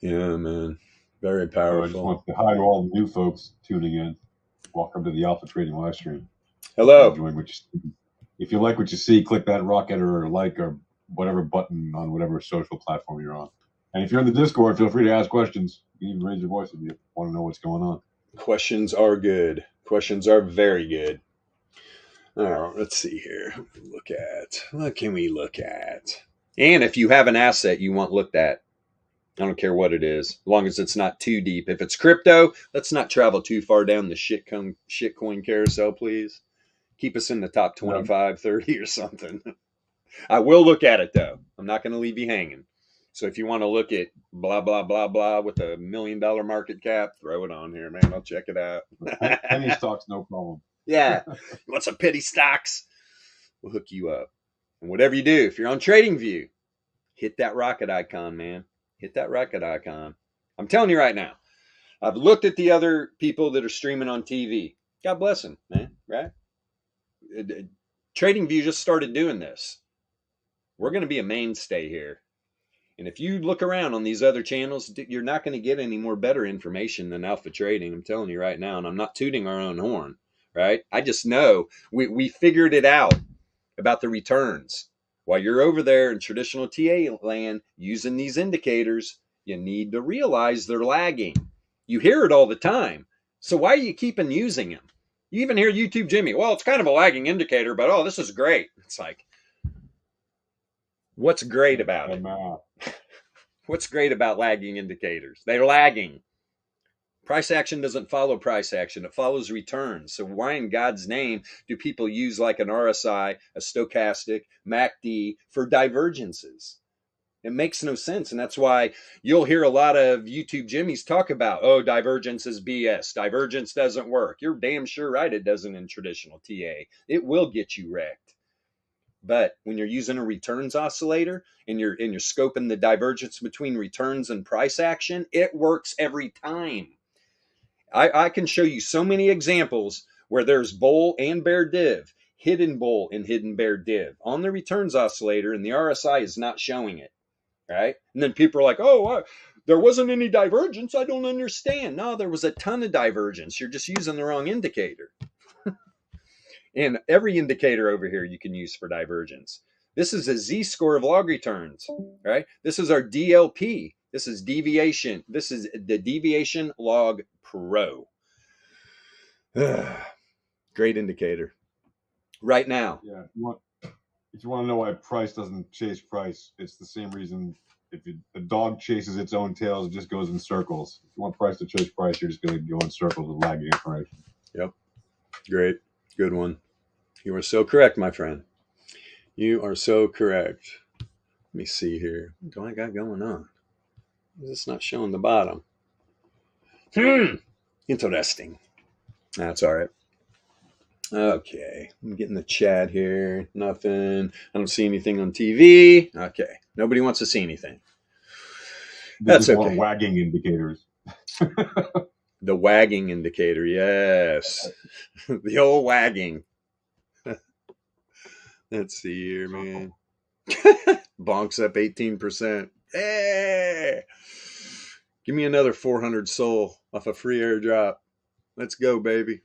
Yeah, man. Very powerful. I just want to hi to all the new folks tuning in. Welcome to the Alpha Trading live stream. Hello. If you like what you see, click that rocket or like or whatever button on whatever social platform you're on. And if you're in the Discord, feel free to ask questions. You can even raise your voice if you want to know what's going on. Questions are good. Questions are very good. All right, let's see here. What can we look at? And if you have an asset you want looked at, I don't care what it is, as long as it's not too deep. If it's crypto, let's not travel too far down the shitcoin carousel, please. Keep us in the top 25, 30 or something. I will look at it, though. I'm not going to leave you hanging. So if you want to look at blah, blah, blah, blah with $1 million market cap, throw it on here, man. I'll check it out. Penny stocks, no problem. Yeah. You want some penny stocks? We'll hook you up. And whatever you do, if you're on TradingView, hit that rocket icon, man. Hit that rocket icon. I'm telling you right now, I've looked at the other people that are streaming on TV. God bless them, man, right? TradingView just started doing this. We're going to be a mainstay here. And if you look around on these other channels, you're not going to get any more better information than Alpha Trading. I'm telling you right now, and I'm not tooting our own horn, right? I just know we figured it out about the returns. While you're over there in traditional TA land using these indicators, you need to realize they're lagging. You hear it all the time. So why are you keeping using them? You even hear YouTube Jimmy, well, it's kind of a lagging indicator, but oh, this is great. It's like, what's great about it? What's great about lagging indicators? They're lagging. Price action doesn't follow price action. It follows returns. So why in God's name do people use like an RSI, a stochastic, MACD for divergences? It makes no sense. And that's why you'll hear a lot of YouTube Jimmies talk about, oh, divergence is BS. Divergence doesn't work. You're damn sure right it doesn't in traditional TA. It will get you wrecked. But when you're using a returns oscillator and you're scoping the divergence between returns and price action, it works every time. I can show you so many examples where there's bull and bear div, hidden bull and hidden bear div on the returns oscillator, and the RSI is not showing it, right? And then people are like, oh, there wasn't any divergence. I don't understand. No, there was a ton of divergence. You're just using the wrong indicator. And every indicator over here you can use for divergence. This is a Z-score of log returns, right? This is our DLP. This is deviation. This is the deviation log pro. Great indicator. Right now. Yeah. If you want to know why price doesn't chase price, it's the same reason if a dog chases its own tail, it just goes in circles. If you want price to chase price, you're just going to go in circles with lagging information. Yep. Great. Good one. You are so correct, my friend. You are so correct. Let me see here. What do I got going on? Is this not showing the bottom? Interesting. That's all right. Okay, I'm getting the chat here. Nothing. I don't see anything on TV. Okay, nobody wants to see anything. They That's just want okay. wagging indicators. The wagging indicator, yes. The old wagging. Let's see here, man. Bonks up 18%. Hey! Give me another 400 SOL off a free airdrop. Let's go, baby.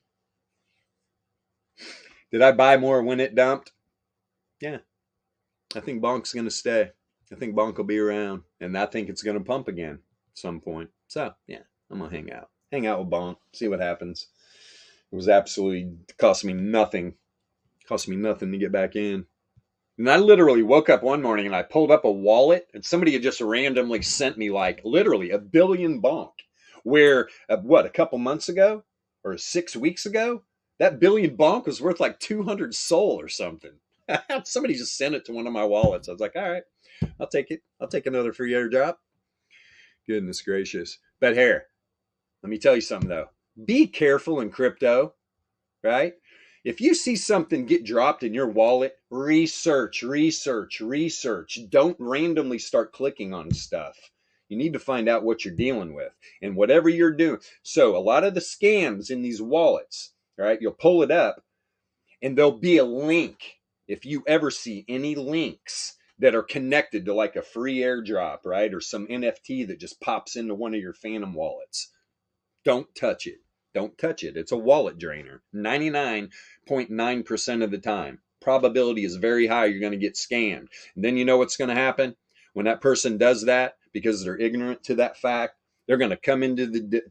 Did I buy more when it dumped? Yeah. I think Bonk's going to stay. I think Bonk will be around. And I think it's going to pump again at some point. So, yeah, I'm going to hang out. Hang out with Bonk. See what happens. It was absolutely cost me nothing. Cost me nothing to get back in. And I literally woke up one morning and I pulled up a wallet and somebody had just randomly sent me like literally a billion bonk. Where, a couple months ago or 6 weeks ago, that billion bonk was worth like 200 SOL or something. Somebody just sent it to one of my wallets. I was like, all right, I'll take it. I'll take another free airdrop. Goodness gracious. But here, let me tell you something though. Be careful in crypto, right? If you see something get dropped in your wallet, research. Don't randomly start clicking on stuff. You need to find out what you're dealing with and whatever you're doing. So a lot of the scams in these wallets, right? You'll pull it up and there'll be a link. If you ever see any links that are connected to like a free airdrop, right? Or some NFT that just pops into one of your Phantom wallets, don't touch it. Don't touch it. It's a wallet drainer. 99.9% of the time. Probability is very high you're going to get scammed. And then you know what's going to happen? When that person does that, because they're ignorant to that fact, they're going to come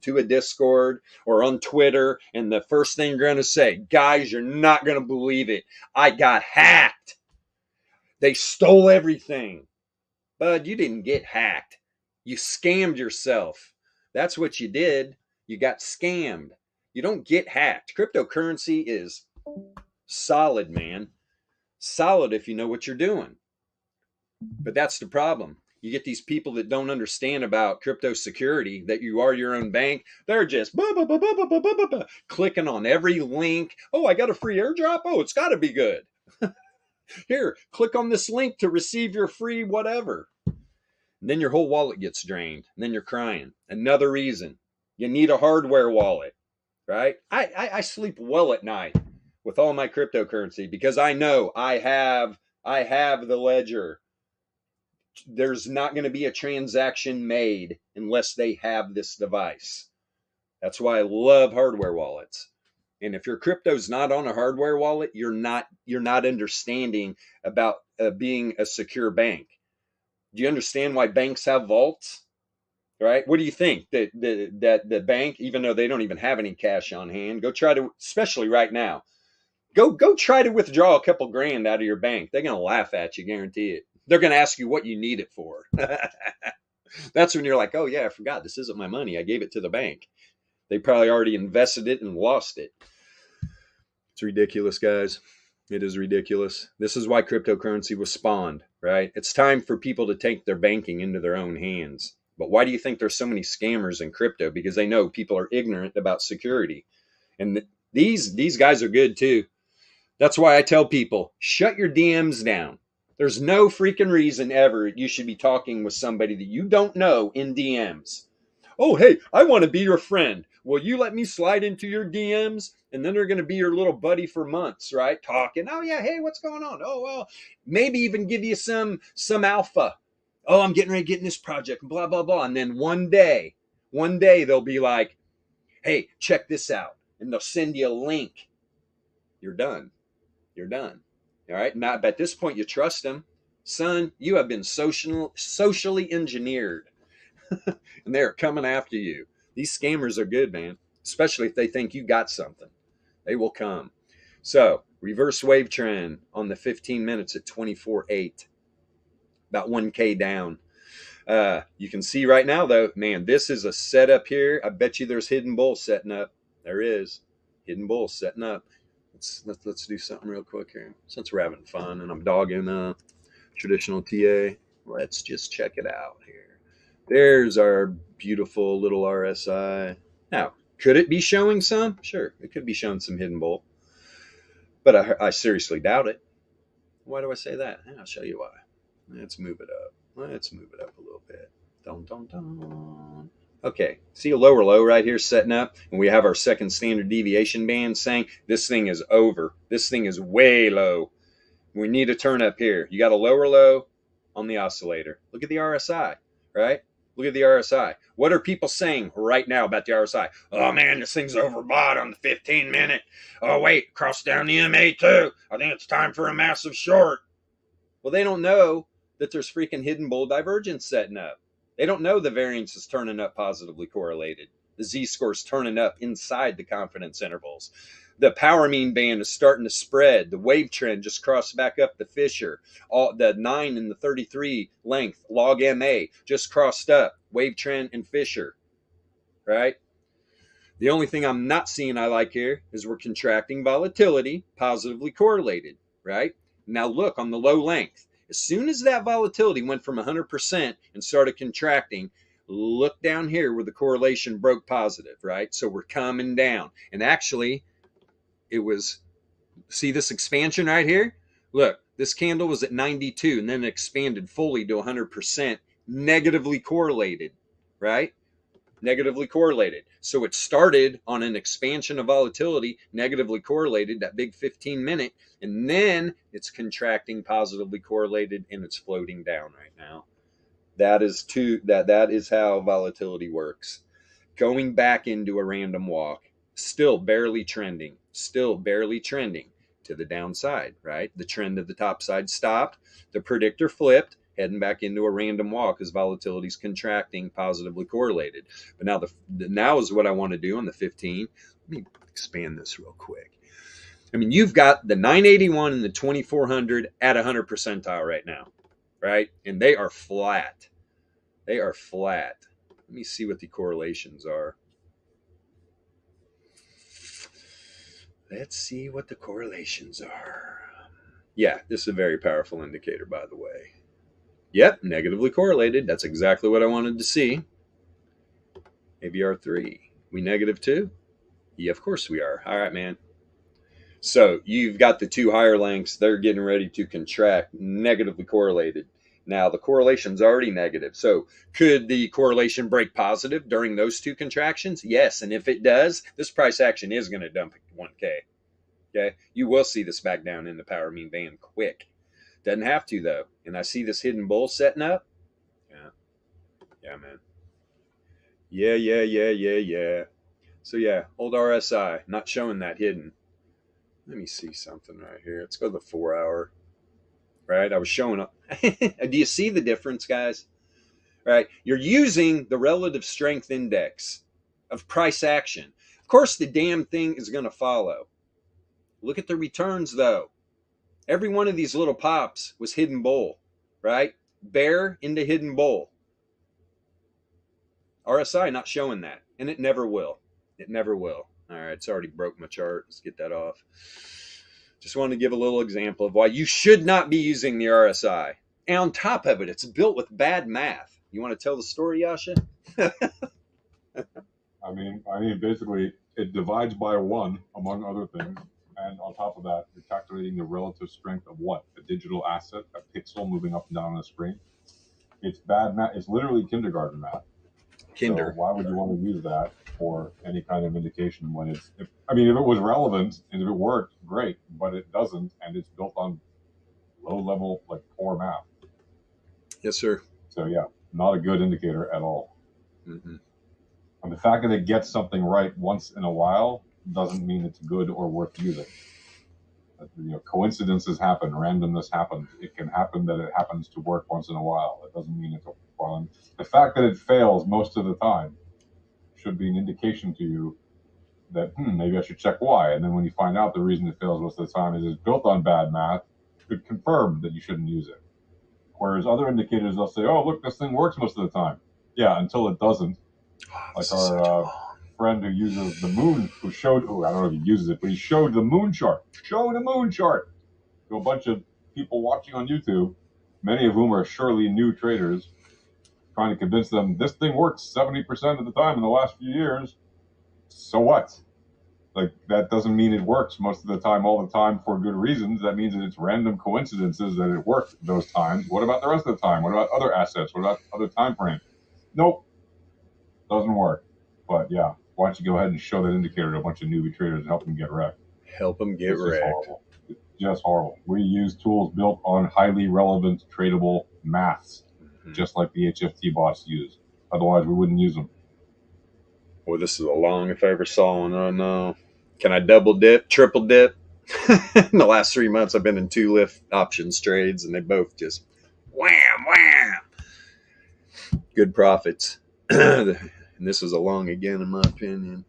to a Discord or on Twitter, and the first thing they're going to say, guys, you're not going to believe it. I got hacked. They stole everything. Bud, you didn't get hacked. You scammed yourself. That's what you did. You got scammed. You don't get hacked. Cryptocurrency is solid, man. Solid if you know what you're doing. But that's the problem. You get these people that don't understand about crypto security, that you are your own bank. They're just clicking on every link. Oh, I got a free airdrop. Oh, it's got to be good. Here, click on this link to receive your free whatever. And then your whole wallet gets drained. And then you're crying. Another reason. You need a hardware wallet, right? I sleep well at night with all my cryptocurrency because I know I have the ledger. There's not going to be a transaction made unless they have this device. That's why I love hardware wallets. And if your crypto's not on a hardware wallet, you're not understanding about being a secure bank. Do you understand why banks have vaults? Right? What do you think that the bank, even though they don't even have any cash on hand, go try to, especially right now, go try to withdraw a couple grand out of your bank. They're going to laugh at you, guarantee it. They're going to ask you what you need it for. That's when you're like, oh yeah, I forgot, this isn't my money. I gave it to the bank. They probably already invested it and lost it. It's ridiculous, guys. It is ridiculous. This is why cryptocurrency was spawned, right? It's time for people to take their banking into their own hands. But why do you think there's so many scammers in crypto? Because they know people are ignorant about security. And these guys are good too. That's why I tell people, shut your DMs down. There's no freaking reason ever you should be talking with somebody that you don't know in DMs. Oh, hey, I want to be your friend. Will you let me slide into your DMs? And then they're going to be your little buddy for months, right? Talking. Oh, yeah, hey, what's going on? Oh, well, maybe even give you some alpha. Oh, I'm getting ready to get in this project, blah, blah, blah. And then one day they'll be like, hey, check this out. And they'll send you a link. You're done. You're done. All right. Now, at this point, you trust them. Son, you have been socially engineered. And they're coming after you. These scammers are good, man. Especially if they think you got something. They will come. So, reverse wave trend on the 15 minutes at 24.8. About 1K down. You can see right now, though, man, this is a setup here. I bet you there's hidden bull setting up. There is. Hidden bull setting up. Let's do something real quick here. Since we're having fun and I'm dogging traditional TA, let's just check it out here. There's our beautiful little RSI. Now, could it be showing some? Sure, it could be showing some hidden bull. but I seriously doubt it. Why do I say that? I'll show you why. Let's move it up. Let's move it up a little bit. Dun, dun, dun. Okay, see a lower low right here setting up, and we have our second standard deviation band saying this thing is over. This thing is way low. We need a turn up here. You got a lower low on the oscillator. Look at the RSI, right? Look at the RSI. What are people saying right now about the RSI? Oh man, this thing's overbought on the 15-minute. Oh wait, cross down the MA2. I think it's time for a massive short. Well, they don't know that there's freaking hidden bull divergence setting up. They don't know the variance is turning up positively correlated. The z-score is turning up inside the confidence intervals. The power mean band is starting to spread. The wave trend just crossed back up the Fisher. All the 9 and the 33 length log MA just crossed up. Wave trend and Fisher, right? The only thing I'm not seeing I like here is we're contracting volatility positively correlated, right? Now look on the low length. As soon as that volatility went from 100% and started contracting, look down here where the correlation broke positive, right? So we're coming down. And actually, it was, see this expansion right here? Look, this candle was at 92 and then it expanded fully to 100%, negatively correlated, right? Negatively correlated. So it started on an expansion of volatility, negatively correlated, that big 15-minute, and then it's contracting positively correlated and it's floating down right now. That is how volatility works. Going back into a random walk, still barely trending to the downside, right? The trend of the top side stopped, the predictor flipped, heading back into a random walk as volatility is contracting, positively correlated. But now now is what I want to do on the 15. Let me expand this real quick. I mean, you've got the 981 and the 2400 at 100 percentile right now, right? And they are flat. They are flat. Let me see what the correlations are. Let's see what the correlations are. Yeah, this is a very powerful indicator, by the way. Yep, negatively correlated. That's exactly what I wanted to see. AVR3. We -2? Yeah, of course we are. All right, man. So you've got the two higher lengths. They're getting ready to contract, negatively correlated. Now the correlation's already negative. So could the correlation break positive during those two contractions? Yes. And if it does, this price action is going to dump 1K. Okay. You will see this back down in the power mean band quick. Doesn't have to though. And I see this hidden bull setting up. Yeah. Yeah, man. Yeah. So yeah, old RSI, not showing that hidden. Let me see something right here. Let's go to the 4 hour. Right? I was showing up. Do you see the difference, guys? Right? You're using the relative strength index of price action. Of course, the damn thing is going to follow. Look at the returns, though. Every one of these little pops was hidden bull, right? Bear into hidden bull. RSI not showing that, and it never will. It never will. All right, it's already broke my chart. Let's get that off. Just wanted to give a little example of why you should not be using the RSI. And on top of it, it's built with bad math. You want to tell the story, Yasha? I mean, basically, it divides by 1, among other things. And on top of that, you're calculating the relative strength of what? A digital asset, a pixel moving up and down on the screen. It's bad math. It's literally kindergarten math. Kinder. So why would you want to use that for any kind of indication when it's, if it was relevant and if it worked, great, but it doesn't, and it's built on low level, like poor math. Yes, sir. So yeah, not a good indicator at all. Mm-hmm. And the fact that it gets something right once in a while doesn't mean it's good or worth using. Coincidences happen, randomness happens. It can happen that it happens to work once in a while. It doesn't mean it's a fun. The fact that it fails most of the time should be an indication to you that maybe I should check why. And then when you find out the reason it fails most of the time is it's built on bad math, it could confirm that you shouldn't use it. Whereas other indicators, they'll say, oh, look, this thing works most of the time. Yeah, until it doesn't. Like our friend who uses the moon, I don't know if he uses it, but he showed the moon chart. Show the moon chart to a bunch of people watching on YouTube, many of whom are surely new traders, trying to convince them this thing works 70% of the time in the last few years. So what? Like, that doesn't mean it works most of the time, all the time, for good reasons. That means that it's random coincidences that it worked those times. What about the rest of the time? What about other assets? What about other time frames? Nope, doesn't work. But yeah, why don't you go ahead and show that indicator to a bunch of newbie traders and help them get wrecked? Help them get It's just wrecked. horrible. It's just horrible. We use tools built on highly relevant tradable maths, just like the HFT bots use. Otherwise, we wouldn't use them. Boy, this is a long if I ever saw one. Oh no. Can I double dip, triple dip? In the last 3 months, I've been in 2 lift options trades, and they both just wham, wham. Good profits. And this was a long again, in my opinion.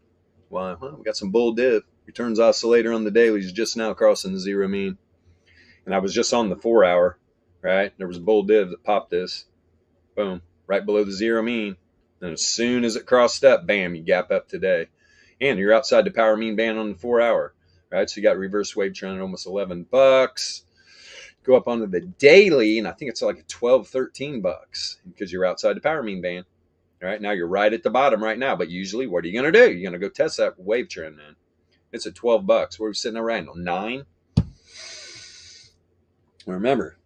Why? Well, we got some bull dip. Returns oscillator on the dailies just now crossing the zero mean. And I was just on the 4 hour, right? There was a bull div that popped this. Boom. Right below the zero mean. And as soon as it crossed up, bam, you gap up today. And you're outside the power mean band on the 4 hour, right? So you got reverse wave trend at almost $11. Go up onto the daily, and I think it's like $12, $13 because you're outside the power mean band. Right now, you're right at the bottom right now. But usually, what are you going to do? You're going to go test that wave trend, man. It's at $12. Where are we sitting at right now? 9. Remember,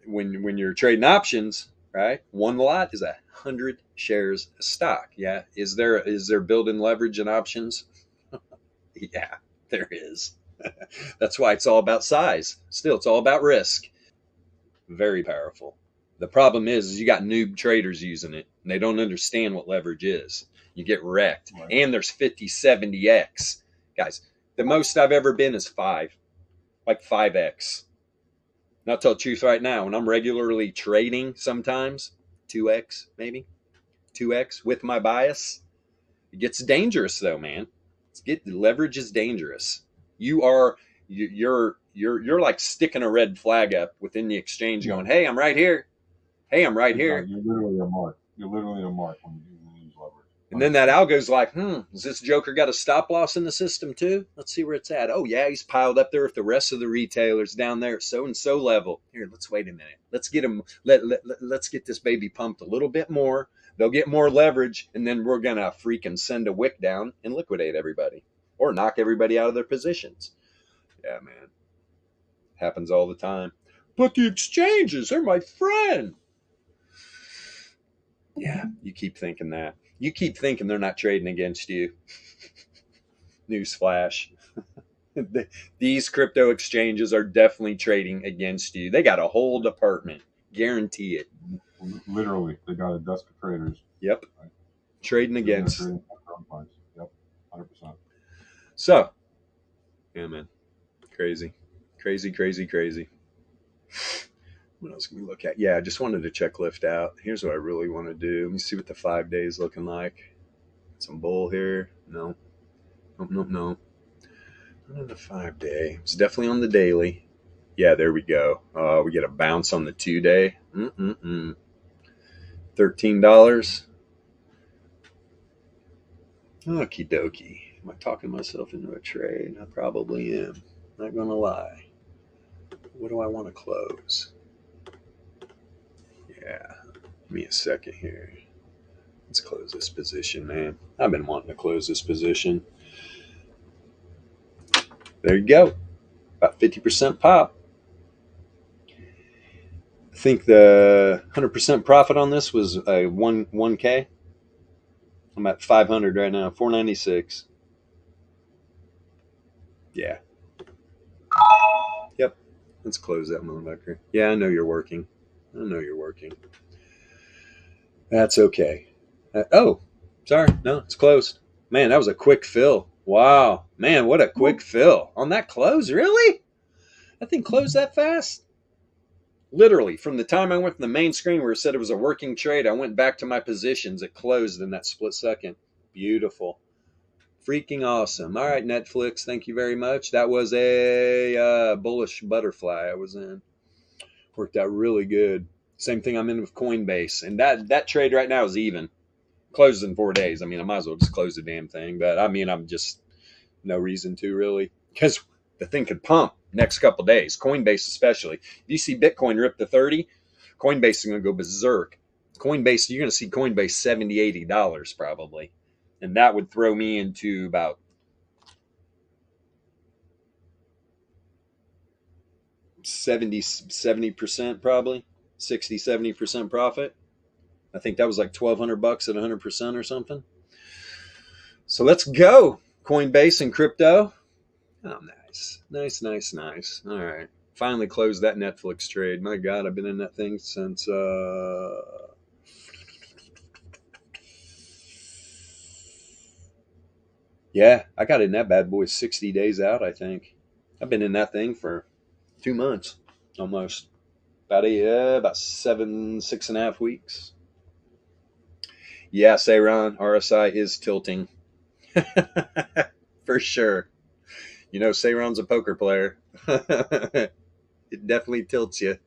when you're trading options, right? One lot is 100 shares of stock. Yeah. Is there built-in leverage in options? Yeah, there is. That's why it's all about size. Still, it's all about risk. Very powerful. The problem is you got noob traders using it, and they don't understand what leverage is. You get wrecked. Right. And there's 50, 70x. Guys, the most I've ever been is 5. Like 5x. And I'll tell the truth right now, when I'm regularly trading sometimes, 2x maybe, 2x with my bias, it gets dangerous though, man. Leverage is dangerous. You're like sticking a red flag up within the exchange going, hey, I'm right here. Hey, I'm right here. You're literally a mark. You're literally a mark when you use leverage. And then that algo's like, has this joker got a stop loss in the system too? Let's see where it's at. Oh, yeah, he's piled up there with the rest of the retailers down there at so-and-so level. Here, let's wait a minute. Let's get him. Let's get this baby pumped a little bit more. They'll get more leverage, and then we're going to freaking send a wick down and liquidate everybody or knock everybody out of their positions. Yeah, man. Happens all the time. But the exchanges, they're my friend. Yeah, you keep thinking that. You keep thinking they're not trading against you. Newsflash. These crypto exchanges are definitely trading against you. They got a whole department. Guarantee it. Literally, they got a desk of traders. Yep. Right. Trading against. Yep, 100%. So, yeah, man. Crazy. Crazy. What else can we look at? Yeah, I just wanted to check lift out. Here's what I really want to do. Let me see what the 5 days looking like. Some bull here. No. Not on the 5 day. It's definitely on the daily. Yeah, there we go. We get a bounce on the 2 day. $13. Okie dokie. Am I talking myself into a trade? I probably am. Not gonna lie. What do I want to close? Yeah, give me a second here. Let's close this position, man. I've been wanting to close this position. There you go. About 50% pop. I think the 100% profit on this was a 1K. I'm at 500 right now, 496. Yeah. Yep. Let's close that motherfucker. Yeah, I know you're working. That's okay. Oh, sorry. No, it's closed. Man, that was a quick fill. Wow. Man, what a quick fill. On that close? Really? That thing closed that fast? Literally, from the time I went from the main screen where it said it was a working trade, I went back to my positions. It closed in that split second. Beautiful. Freaking awesome. All right, Netflix, thank you very much. That was a bullish butterfly I was in. Worked out really good. Same thing I'm in with Coinbase. And that trade right now is even. Closes in 4 days. I mean, I might as well just close the damn thing. But I mean, I'm just no reason to really. Because the thing could pump next couple of days. Coinbase especially. If you see Bitcoin rip to 30, Coinbase is going to go berserk. Coinbase, you're going to see Coinbase $70, $80 probably. And that would throw me into about 70% probably, 60-70% profit. I think that was like $1,200 at 100% or something. So let's go. Coinbase and crypto. Oh, nice. All right. Finally closed that Netflix trade. My God, I've been in that thing since yeah, I got in that bad boy 60 days out, I think. I've been in that thing for 2 months almost. About 6.5 weeks. Yes, Aaron, RSI is tilting. For sure. You know, Sayron's a poker player. It definitely tilts you.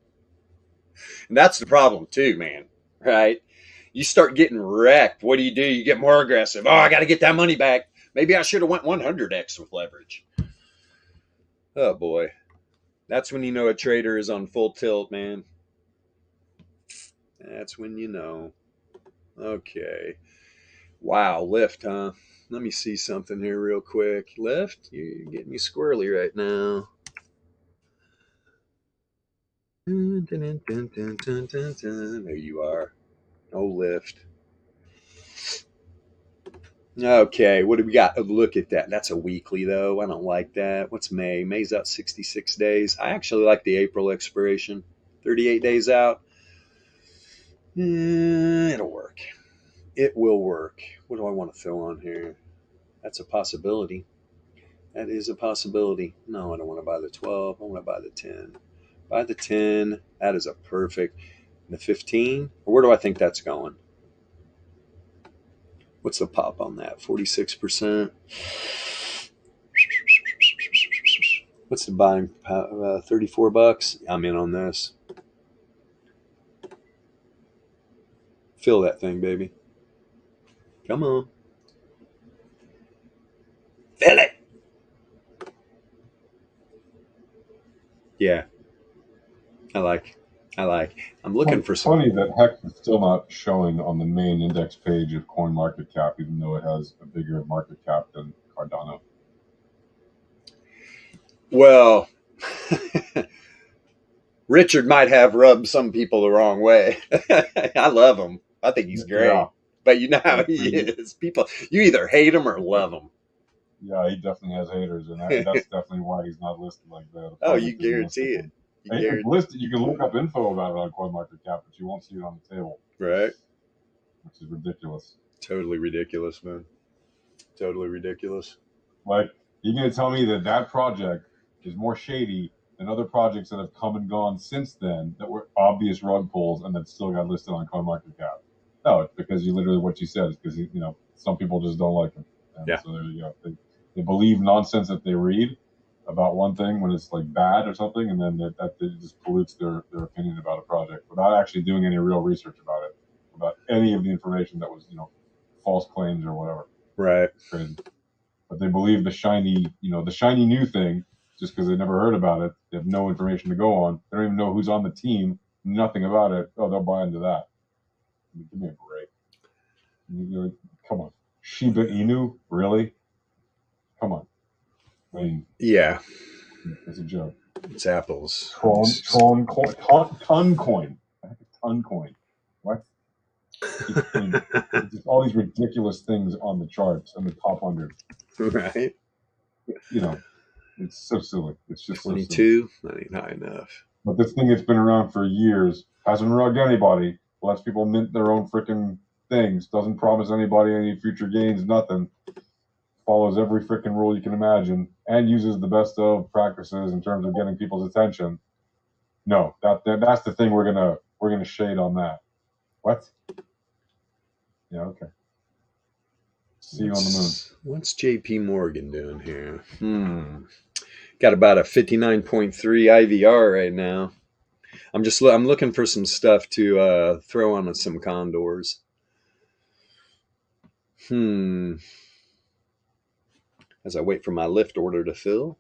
And that's the problem too, man. Right? You start getting wrecked. What do? You get more aggressive. Oh, I got to get that money back. Maybe I should have went 100x with leverage. Oh boy. That's when you know a trader is on full tilt, man. That's when you know. Okay. Wow, lift, huh? Let me see something here real quick. Lift, you're getting me squirrely right now. There you are. Oh, lift. Okay, what do we got? Oh, look at that. That's a weekly, though. I don't like that. What's May? May's out 66 days. I actually like the April expiration. 38 days out. It'll work. It will work. What do I want to throw on here? That's a possibility. That is a possibility. No, I don't want to buy the 12. I want to buy the 10. Buy the 10. That is a perfect. The 15. Where do I think that's going? What's the pop on that? 46%. What's the buying? $34. I'm in on this. Fill that thing, baby. Come on. Fill it. Yeah. I like. I'm looking for some. Funny that Hex is still not showing on the main index page of CoinMarketCap, even though it has a bigger market cap than Cardano. Well, Richard might have rubbed some people the wrong way. I love him. I think he's great. Yeah. But you know how he is. People, you either hate him or love him. Yeah, he definitely has haters, and that's definitely why he's not listed like that. Oh, you guarantee it. You can look up info about it on CoinMarketCap, but you won't see it on the table. Right. Which is ridiculous. Totally ridiculous, man. Totally ridiculous. Like, you're going to tell me that project is more shady than other projects that have come and gone since then that were obvious rug pulls and that still got listed on CoinMarketCap? No, it's because what you said is because, some people just don't like him. And yeah. So there you go. They believe nonsense that they read about one thing when it's like bad or something, and then that just pollutes their opinion about a project without actually doing any real research about any of the information that was, false claims or whatever. Right. Crazy. But they believe the shiny new thing just because they never heard about it. They have no information to go on. They don't even know who's on the team. Nothing about it. Oh, they'll buy into that. Give me a break. Come on. Shiba Inu? Really? Come on. I mean, yeah. It's a joke. It's Apple's. Ton coin. Ton coin. What? Just all these ridiculous things on the charts on the top 100. Right. It's so silly. It's just 22. So that ain't high enough. But this thing that's been around for years hasn't rugged anybody. Lets people mint their own freaking things. Doesn't promise anybody any future gains. Nothing. Follows every freaking rule you can imagine, and uses the best of practices in terms of getting people's attention. No, that's the thing we're gonna shade on that. What? Yeah, okay. See you on the moon. What's JP Morgan doing here? Got about a 59.3 IVR right now. I'm looking for some stuff to throw on some condors. As I wait for my lift order to fill.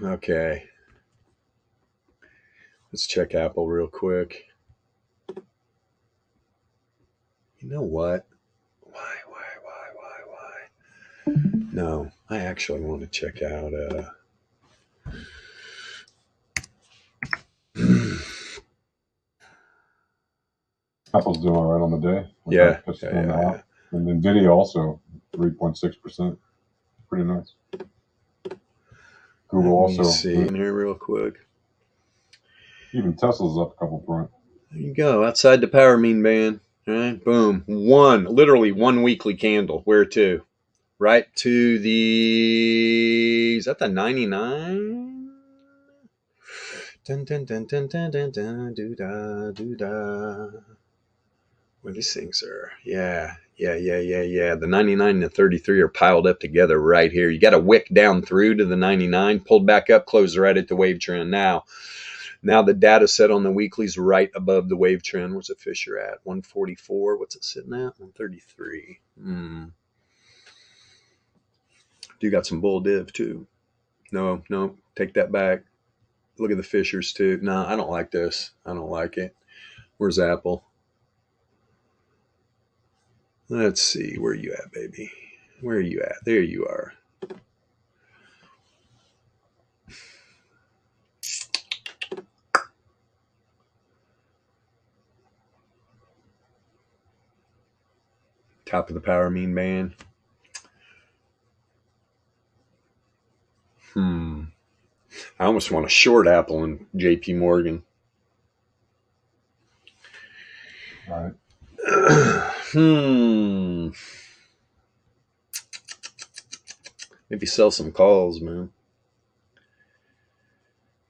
Okay. Let's check Apple real quick. You know what? Why? No, I actually want to check out Apple's doing all right on the day. yeah. And NVIDIA also 3.6%. Pretty nice. Google Let me also. see in here real quick. Even Tesla's up a couple point. There you go. Outside the power mean band. All right. Boom. Literally one weekly candle. Where to? Right to the, is that the 99? Dun, dun, dun, dun, dun, dun, dun, doo-da, doo-da. Well, these things are, yeah. The 99 and the 33 are piled up together right here. You got a wick down through to the 99, pulled back up, closed right at the wave trend. Now the data set on the weekly's right above the wave trend. Where's the Fisher at? 144. What's it sitting at? 133. You got some bull div too. No, take that back. Look at the Fishers too. No, I don't like this. I don't like it. Where's Apple? Let's see. Where are you at, baby? Where are you at? There you are. Top of the power mean band. I almost want to short Apple and JP Morgan. All right. Maybe sell some calls, man.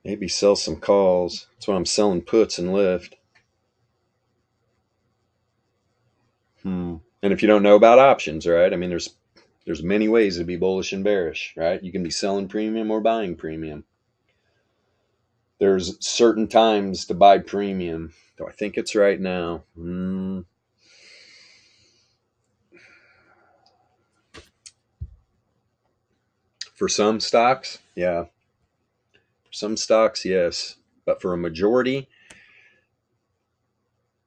Maybe sell some calls. That's why I'm selling puts and lift. And if you don't know about options, right? I mean, there's many ways to be bullish and bearish, right? You can be selling premium or buying premium. There's certain times to buy premium. Do I think it's right now? For some stocks, yeah. For some stocks, yes. But for a majority,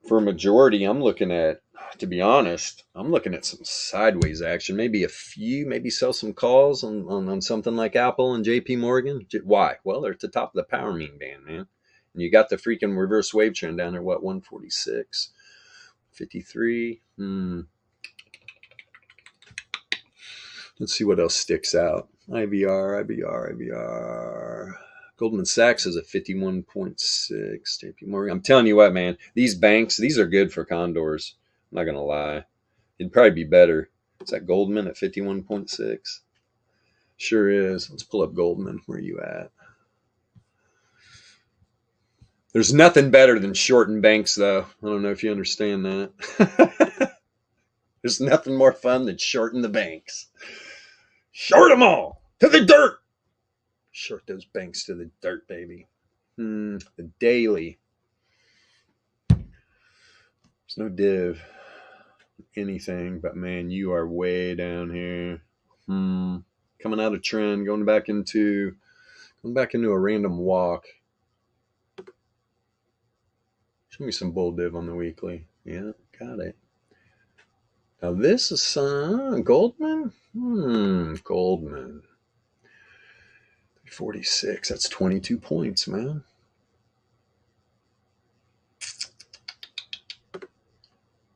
I'm looking at, to be honest, I'm looking at some sideways action. Maybe a few, maybe sell some calls on something like Apple and JP Morgan. Why? Well, they're at the top of the power mean band, man. And you got the freaking reverse wave trend down there, 146, 53. Let's see what else sticks out. IBR. Goldman Sachs is a 51.6. JP Morgan. I'm telling you what, man, these banks, these are good for condors. I'm not going to lie. It'd probably be better. Is that Goldman at 51.6? Sure is. Let's pull up Goldman. Where are you at? There's nothing better than shorting banks, though. I don't know if you understand that. There's nothing more fun than shorting the banks. Short them all to the dirt. Short those banks to the dirt, baby. The daily. There's no div. Anything, but man, you are way down here. Coming out of trend, going back into a random walk. Show me some bull div on the weekly. Yeah, got it. Now this is Goldman. Goldman. 46. That's 22 points, man.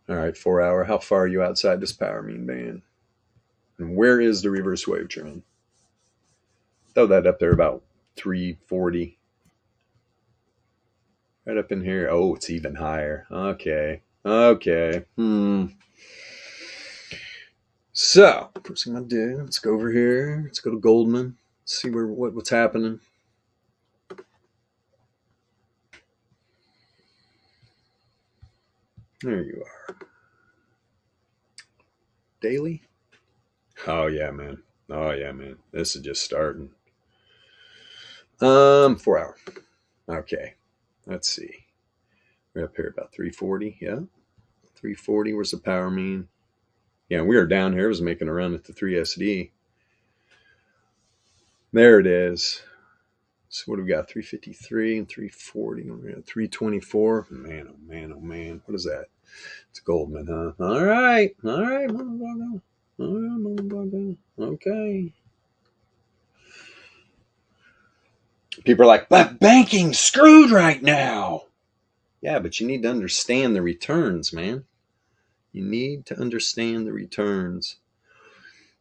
All right, 4 hour. How far are you outside this power mean band? And where is the reverse wave trend? Throw that up there about 340. Right up in here. Oh, it's even higher. Okay. So, first thing I'm gonna do, let's go over here. Let's go to Goldman. Let's see what's happening. There you are. Daily? Oh yeah, man. This is just starting. 4 hour. Okay. Let's see. We're up here about 340. Yeah. 340. Where's the power mean? Yeah, we are down here. It was making a run at the 3SD. There it is. So what do we got? 353 and 340. 324. Man, oh man. What is that? It's Goldman, huh? All right. Okay. People are like, but banking's screwed right now. Yeah, but you need to understand the returns, man. You need to understand the returns.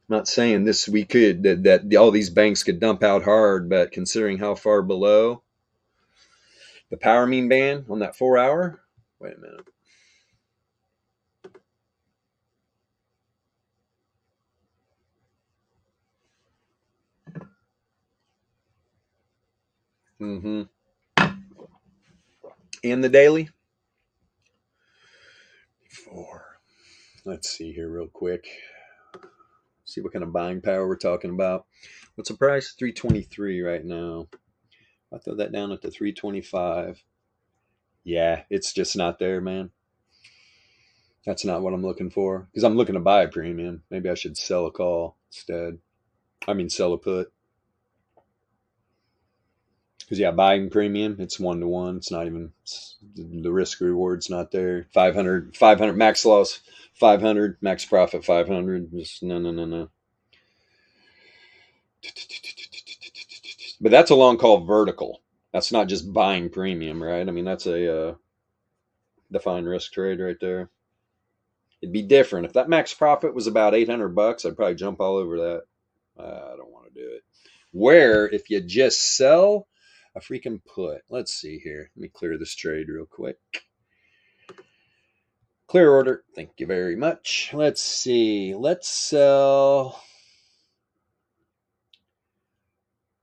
I'm not saying this we could that all these banks could dump out hard, but considering how far below the power mean band on that 4 hour, wait a minute. Mm-hmm. And the daily 4. Let's see here real quick. See what kind of buying power we're talking about. What's the price? 323 right now. I'll throw that down at the 325. Yeah, it's just not there, man. That's not what I'm looking for. Because I'm looking to buy a premium. Maybe I should sell a call instead. I mean, sell a put. Because, yeah, buying premium, it's 1-to-1. It's not even, the risk reward's not there. 500 max loss, 500, max profit, 500. Just no. But that's a long call vertical. That's not just buying premium, right? I mean, that's a defined risk trade right there. It'd be different if that max profit was about $800. I'd probably jump all over that. I don't want to do it. Where if you just sell a freaking put, let's see here. Let me clear this trade real quick. Clear order. Thank you very much. Let's see. Let's sell.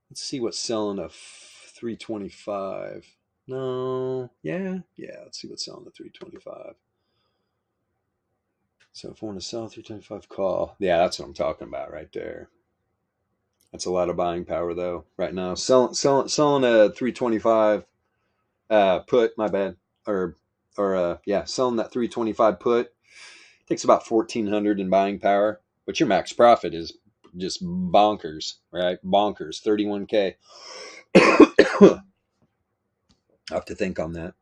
Let's see what's selling a 325. No. Yeah. Let's see what's selling the 325. So if I want to sell 325 call, yeah, that's what I'm talking about right there. That's a lot of buying power though right now. Selling a 325 put, my bad, or selling that 325 put takes about 1,400 in buying power, but your max profit is just bonkers, right? Bonkers, 31K. I'll have to think on that.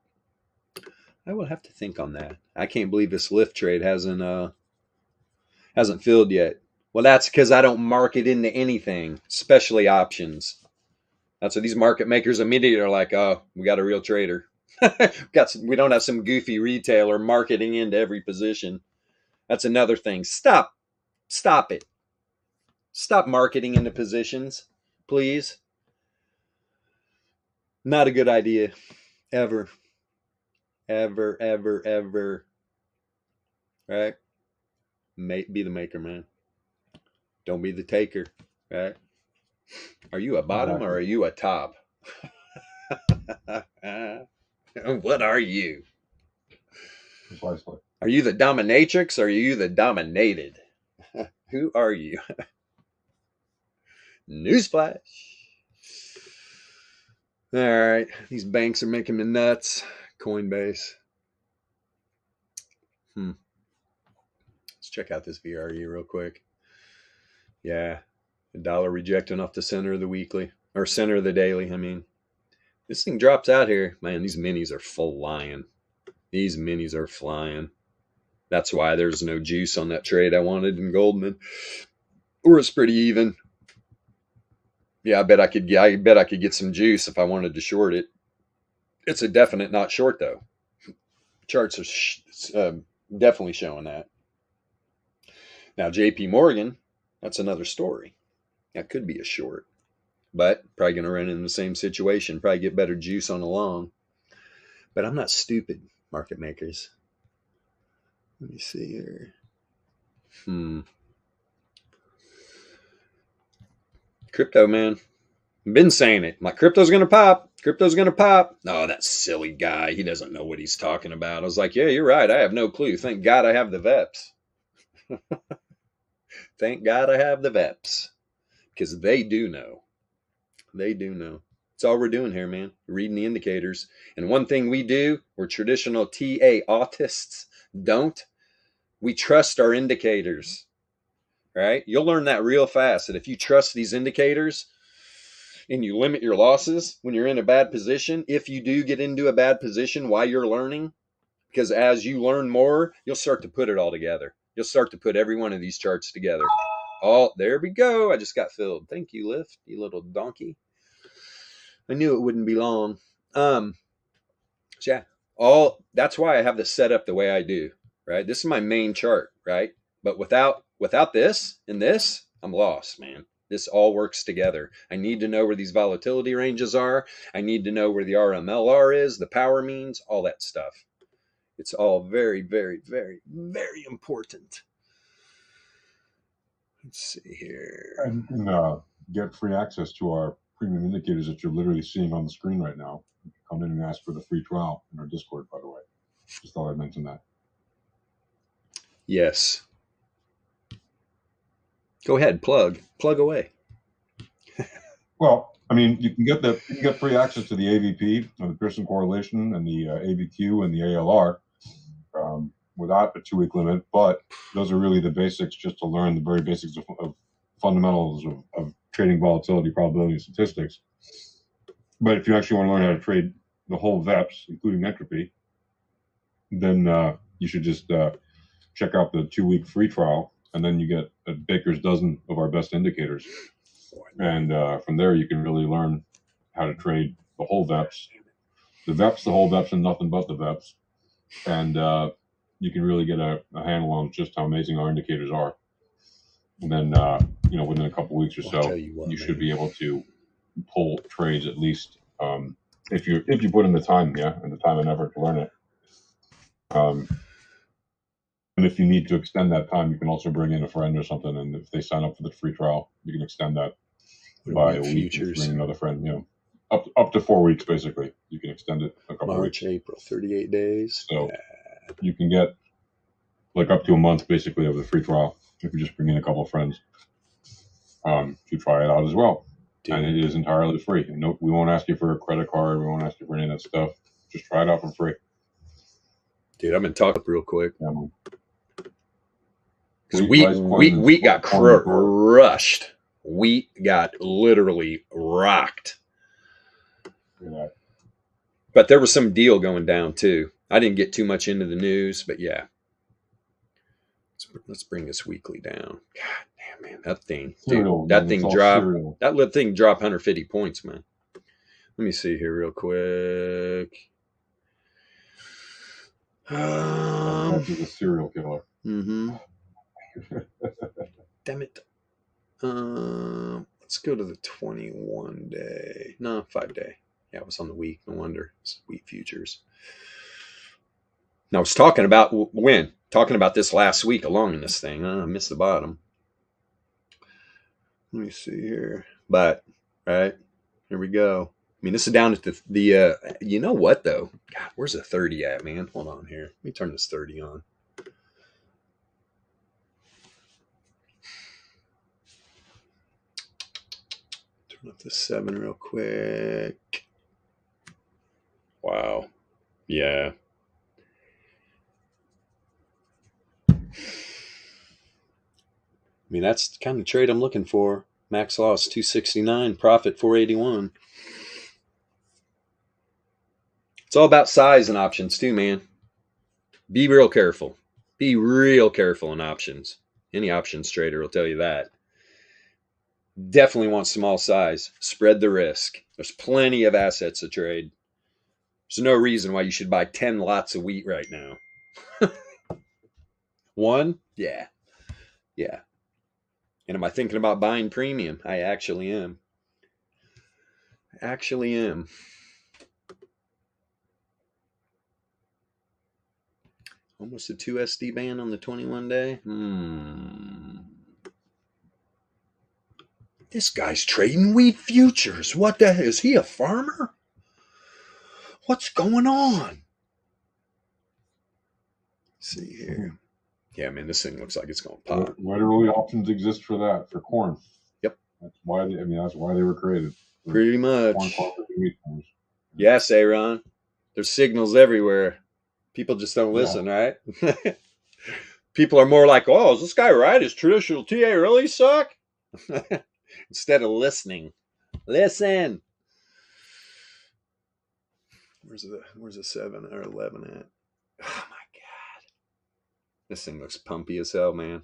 I will have to think on that. I can't believe this lift trade hasn't filled yet. Well, that's because I don't market into anything, especially options. That's what these market makers immediately are like, oh, we got a real trader. We don't have some goofy retailer marketing into every position. That's another thing. Stop it. Stop marketing into positions, please. Not a good idea. Ever. Right? Be the maker, man. Don't be the taker. Right? Are you a bottom or are you a top? What are you? Precisely. Are you the dominatrix or are you the dominated? Who are you? Newsflash. All right. These banks are making me nuts. Coinbase. Let's check out this VRE real quick. Yeah. The dollar rejecting off the center of the weekly. Or center of the daily, I mean. This thing drops out here. Man, these minis are flying. These minis are flying. That's why there's no juice on that trade I wanted in Goldman. Or it's pretty even. Yeah, I bet I could get some juice if I wanted to short it. It's a definite not short though. Charts are definitely showing that. Now JP Morgan, that's another story. That could be a short, but probably going to run in the same situation. Probably get better juice on the long. But I'm not stupid, market makers. Let me see here. Crypto, man. I've been saying it. My crypto's going to pop. Crypto's going to pop. Oh, that silly guy. He doesn't know what he's talking about. I was like, yeah, you're right. I have no clue. Thank God I have the VEPS. Thank God I have the VEPS. Because they do know. They do know. That's all we're doing here, man. Reading the indicators. And one thing we do, we're traditional TA autists don't. We trust our indicators. Right? You'll learn that real fast. That if you trust these indicators and you limit your losses when you're in a bad position, if you do get into a bad position while you're learning, because as you learn more, you'll start to put it all together. You'll start to put every one of these charts together. Oh, there we go. I just got filled. Thank you, Lyft, you little donkey. I knew it wouldn't be long. So yeah, that's why I have this set up the way I do, right? This is my main chart, right? But without this and this, I'm lost, man. This all works together. I need to know where these volatility ranges are. I need to know where the RMLR is, the power means, all that stuff. It's all very, very, very, very important. Let's see here. And you can get free access to our premium indicators that you're literally seeing on the screen right now. Come in and ask for the free trial in our Discord, by the way. Just thought I'd mention that. Yes. Go ahead, plug away. Well, I mean, you can get free access to the AVP, the Pearson correlation, and the AVQ and the ALR without a 2-week limit. But those are really the basics, just to learn the very basics of fundamentals of trading volatility, probability, and statistics. But if you actually want to learn how to trade the whole VEPS, including Entropy, then you should just check out the 2-week free trial, and then you get a baker's dozen of our best indicators. And from there, you can really learn how to trade the whole VEPS, the whole VEPS, and nothing but the VEPS. And you can really get a handle on just how amazing our indicators are. And then, within a couple weeks or so, you should be able to pull trades at least if you put in the time, and the time and effort to learn it. And if you need to extend that time, you can also bring in a friend or something. And if they sign up for the free trial, you can extend that by a week. Bring another friend, up to 4 weeks, basically. You can extend it a couple March, weeks. April, 38 days. So you can get like up to a month, basically, of the free trial if you just bring in a couple of friends to try it out as well. Dude. And it is entirely free. No, we won't ask you for a credit card. We won't ask you for any of that stuff. Just try it out for free. Dude, I'm going to talk real quick. Yeah. Because wheat got crushed. Wheat got literally rocked. Yeah. But there was some deal going down too. I didn't get too much into the news, but yeah. Let's bring this weekly down. God damn, man, that thing, dude, that thing dropped. That little thing dropped 150 points, man. Let me see here real quick. He's a serial killer. Mm-hmm. Damn it. Let's go to the 21 day. No, 5 day. Yeah, it was on the week. No wonder. It's wheat futures. Now, I was talking about talking about this last week along in this thing. I missed the bottom. Let me see here. But, right, here we go. I mean, this is down at the you know what, though? God, where's the 30 at, man? Hold on here. Let me turn this 30 on. Turn up the 7 real quick. Wow. Yeah. I mean, that's the kind of trade I'm looking for. Max loss 269, profit 481. It's all about size and options too, man. Be real careful. Be real careful in options. Any options trader will tell you that. Definitely want small size. Spread the risk. There's plenty of assets to trade. There's no reason why you should buy 10 lots of wheat right now. One? Yeah. Yeah. And am I thinking about buying premium? I actually am. Almost a 2 SD band on the 21 day. This guy's trading wheat futures. What the hell? Is he a farmer? What's going on? Let's see here. Yeah, man, this thing looks like it's going to pop. Literally options exist for that, for corn. Yep. That's why they were created. Pretty much. Yes, Aaron. There's signals everywhere. People just don't listen, right? People are more like, oh, is this guy right? Is traditional TA really suck? Instead of listening. Listen. Where's the 7 or 11 at? Oh my God. This thing looks pumpy as hell, man.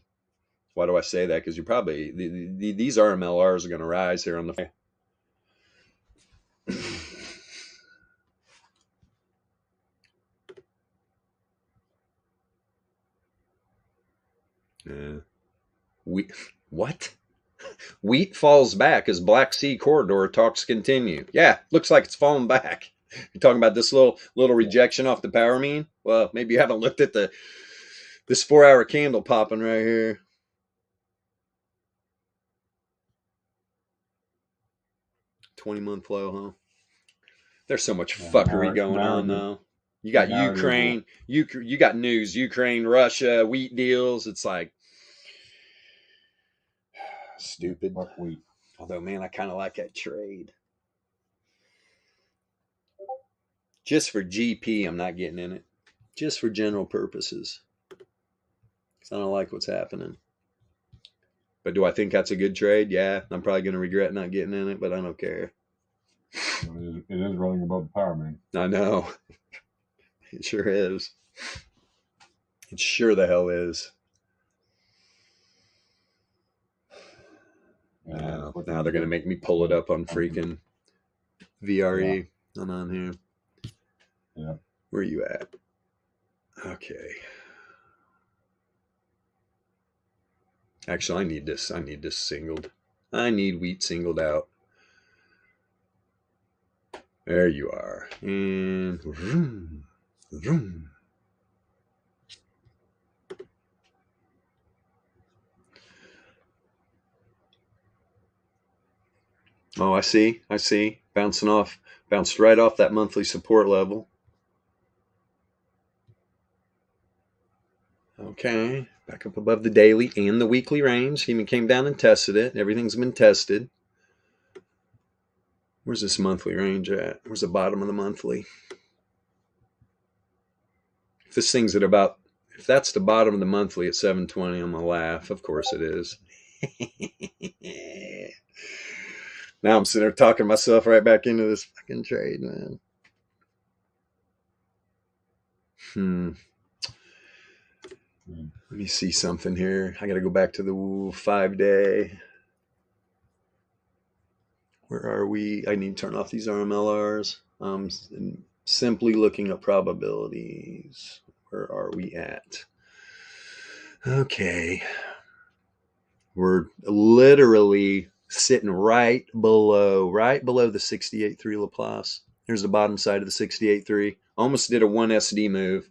Why do I say that? Because you probably these RMLRs are going to rise here on the What? Wheat falls back as Black Sea corridor talks continue. Yeah, looks like it's falling back. You're talking about this little rejection off the power mean? Well, maybe you haven't looked at this 4-hour candle popping right here. $20-month low, huh? There's so much fuckery going on though. You got Ukraine, you got news, Ukraine, Russia, wheat deals. It's like stupid. Wheat. Although, man, I kind of like that trade. Just for GP, I'm not getting in it. Just for general purposes. Because I don't like what's happening. But do I think that's a good trade? Yeah, I'm probably going to regret not getting in it, but I don't care. It is rolling above the power mean. I know. It sure is. It sure the hell is. Now they're going to make me pull it up on freaking VRE. Yeah. I'm on here. Yeah. Where are you at? Okay. Actually, I need this. I need this singled. I need wheat singled out. There you are. And vroom, vroom. Oh, I see. I see. Bounced right off that monthly support level. Okay. Back up above the daily and the weekly range. Even came down and tested it. Everything's been tested. Where's this monthly range at? Where's the bottom of the monthly? If this thing's at about, if that's the bottom of the monthly at 720, I'm going to laugh. Of course it is. Now I'm sitting there talking myself right back into this fucking trade, man. Let me see something here. I got to go back to the 5-day. Where are we? I need to turn off these RMLRs. Simply looking at probabilities. Where are we at? Okay. We're literally sitting right below the 68.3 Laplace. Here's the bottom side of the 68.3. Almost did a 1 SD move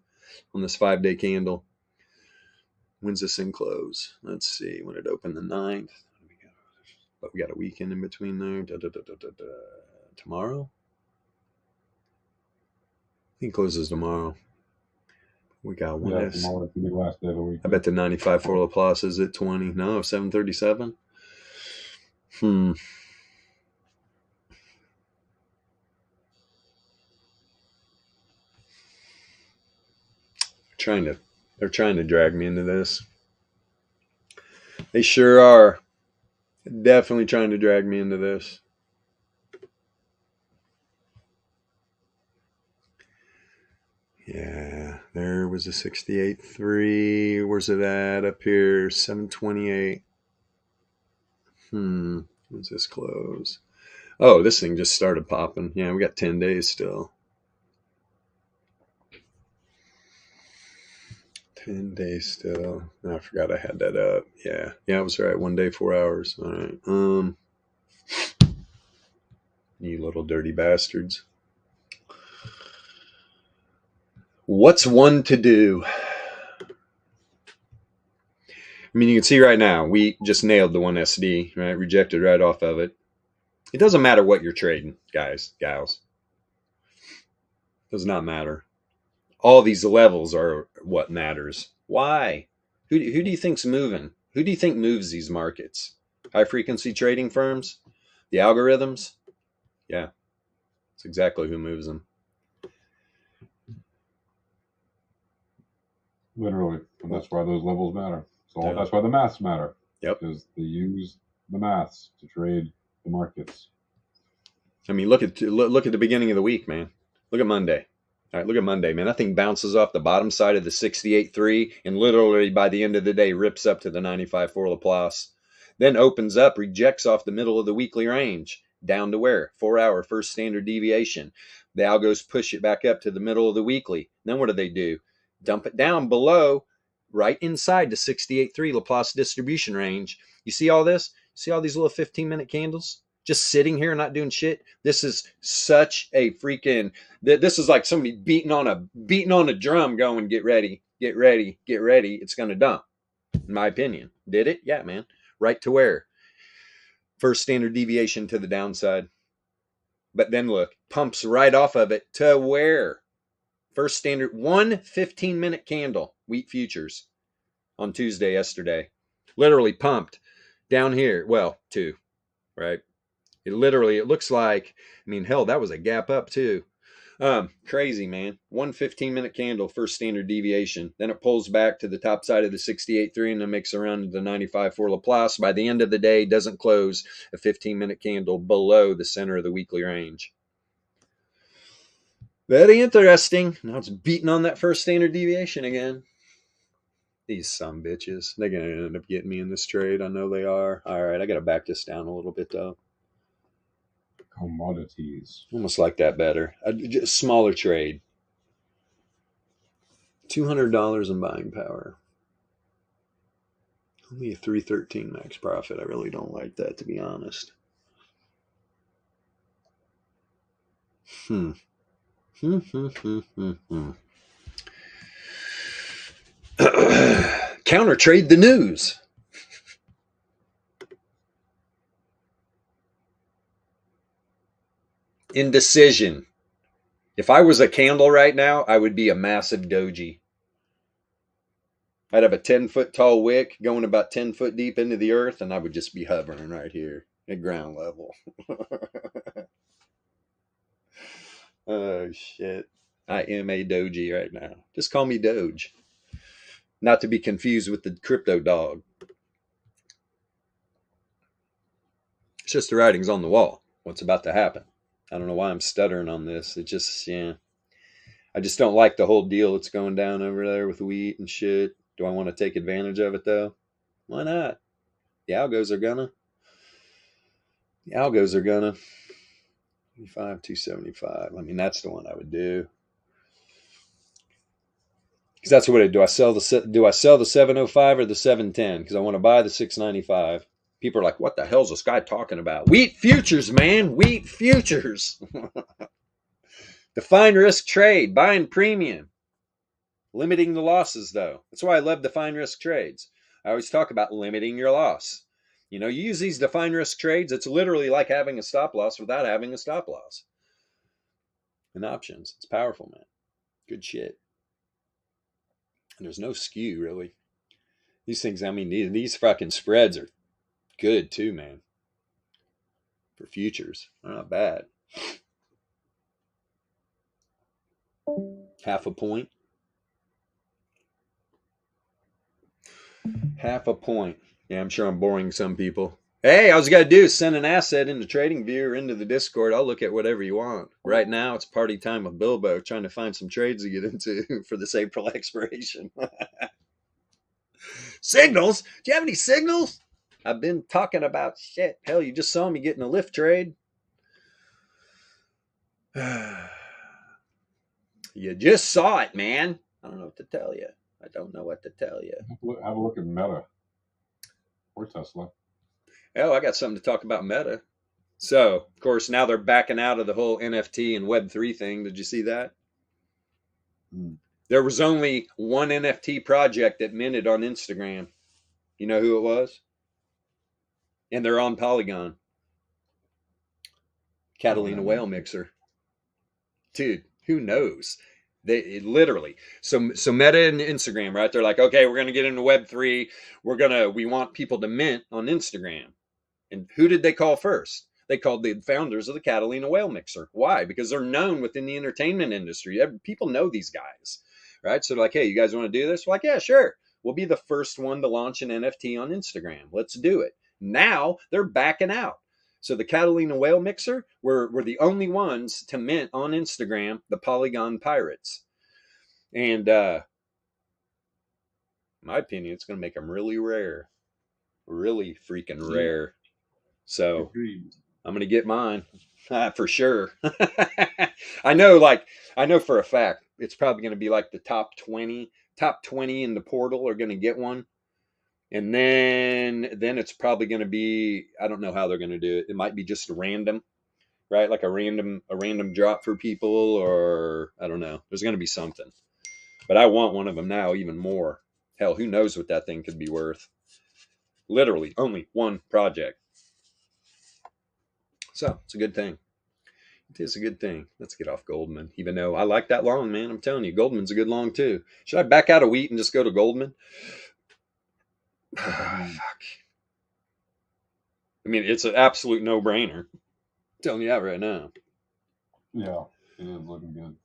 on this 5-day candle. When's this thing close? Let's see. When it opened the 9th. But we got a weekend in between there. Tomorrow? I think it closes tomorrow. We got one. Yeah, tomorrow will be the last day of the week. I bet the 95.4 Laplace is at 20. No, 737. They're trying to drag me into this. They sure are. Definitely trying to drag me into this. Yeah, there was a 68.3. Where's it at? Up here, 728. When's this close? Oh, this thing just started popping. Yeah, we got 10 days still. 10 days still. Oh, I forgot I had that up. Yeah, I was right. 1 day, 4 hours. All right. You little dirty bastards. What's one to do? I mean, you can see right now, we just nailed the 1 SD, right? Rejected right off of it. It doesn't matter what you're trading, guys, gals. Does not matter. All these levels are what matters. Why? Who do you think's moving? Who do you think moves these markets? High frequency trading firms? The algorithms? Yeah, that's exactly who moves them. Literally. And that's why those levels matter. So that's why the maths matter. Yep. Because they use the maths to trade the markets. I mean, look at the beginning of the week, man. Look at Monday. All right, look at Monday, man. That thing bounces off the bottom side of the 68.3 and literally by the end of the day rips up to the 95.4 Laplace. Then opens up, rejects off the middle of the weekly range. Down to where? 4-hour first standard deviation. The algos push it back up to the middle of the weekly. Then what do? Dump it down below, right inside the 68.3 Laplace distribution range. You see all this? See all these little 15-minute candles? Just sitting here not doing shit. This is such a freaking, this is like somebody beating on a drum going, get ready, get ready, get ready. It's going to dump, in my opinion. Did it? Yeah, man. Right to where? First standard deviation to the downside. But then look, pumps right off of it to where? First standard, 1 15-minute candle, wheat futures on Tuesday yesterday. Literally pumped down here. Well, 2, right? It looks like, I mean, hell, that was a gap up too. Crazy, man. 1 15-minute candle, first standard deviation. Then it pulls back to the top side of the 68.3 and then makes around the 95.4 Laplace. By the end of the day, doesn't close a 15-minute candle below the center of the weekly range. Very interesting. Now it's beating on that first standard deviation again. These some bitches. They're going to end up getting me in this trade. I know they are. All right, I got to back this down a little bit, though. Commodities. Almost like that better. A smaller trade. $200 in buying power. Only a 313 max profit. I really don't like that, to be honest. Counter trade the news. Indecision. If I was a candle right now, I would be a massive doji. I'd have a 10-foot tall wick going about 10 foot deep into the earth, and I would just be hovering right here at ground level. Oh, shit. I am a doji right now. Just call me Doge. Not to be confused with the crypto dog. It's just the writing's on the wall. What's about to happen? I don't know why I'm stuttering on this. It just, yeah. I just don't like the whole deal that's going down over there with wheat and shit. Do I want to take advantage of it, though? Why not? The algos are gonna. 275. I mean, that's the one I would do. Because that's what I do. I sell the 705 or the 710 because I want to buy the 695. People are like, what the hell's this guy talking about? Wheat futures, man. Wheat futures. Define risk trade, buying premium. Limiting the losses, though. That's why I love define risk trades. I always talk about limiting your loss. You know, you use these define risk trades, it's literally like having a stop loss without having a stop loss. And options. It's powerful, man. Good shit. And there's no skew, really. These things, I mean, these fucking spreads are good, too, man. For futures. They're not bad. Half a point. Half a point. Yeah, I'm sure I'm boring some people. Hey, all you got to do is send an asset into TradingView or into the Discord. I'll look at whatever you want. Right now, it's party time with Bilbo, trying to find some trades to get into for this April expiration. Signals? Do you have any signals? I've been talking about shit. Hell, you just saw me getting a lift trade. You just saw it, man. I don't know what to tell you. I don't know what to tell you. Have a look at Meta or Tesla. Oh, I got something to talk about Meta. So, of course, now they're backing out of the whole NFT and Web3 thing. Did you see that? There was only one NFT project that minted on Instagram. You know who it was? And they're on Polygon. Catalina Whale Mixer. Dude, who knows? They literally. So Meta and Instagram, right? They're like, okay, we're going to get into Web3. We want people to mint on Instagram. And who did they call first? They called the founders of the Catalina Whale Mixer. Why? Because they're known within the entertainment industry. People know these guys, right? So they're like, hey, you guys want to do this? We're like, yeah, sure. We'll be the first one to launch an NFT on Instagram. Let's do it. Now they're backing out. So the Catalina Whale Mixer were the only ones to mint on Instagram the Polygon Pirates. And in my opinion, it's going to make them really rare. Really freaking rare. So I'm going to get mine for sure. I know for a fact it's probably going to be like the top 20 in the portal are going to get one. And then it's probably going to be, I don't know how they're going to do it. It might be just random, right? Like a random drop for people, or I don't know. There's going to be something. But I want one of them now even more. Hell, who knows what that thing could be worth? Literally only one project. So it's a good thing. It is a good thing. Let's get off Goldman. Even though I like that long, man. I'm telling you, Goldman's a good long too. Should I back out of wheat and just go to Goldman? Fuck. I mean, it's an absolute no-brainer. I'm telling you that right now. Yeah, it is looking good.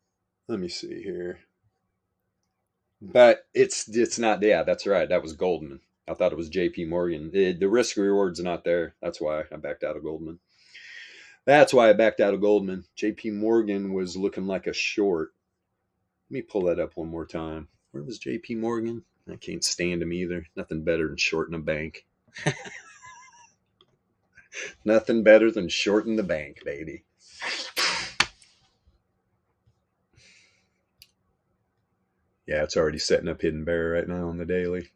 Let me see here. But it's not. Yeah, that's right. That was Goldman. I thought it was J.P. Morgan. The risk reward's not there. That's why I backed out of Goldman. J.P. Morgan was looking like a short. Let me pull that up one more time. Where was J.P. Morgan? I can't stand him either. Nothing better than shorting a bank. Nothing better than shorting the bank, baby. Yeah, it's already setting up hidden bear right now on the daily.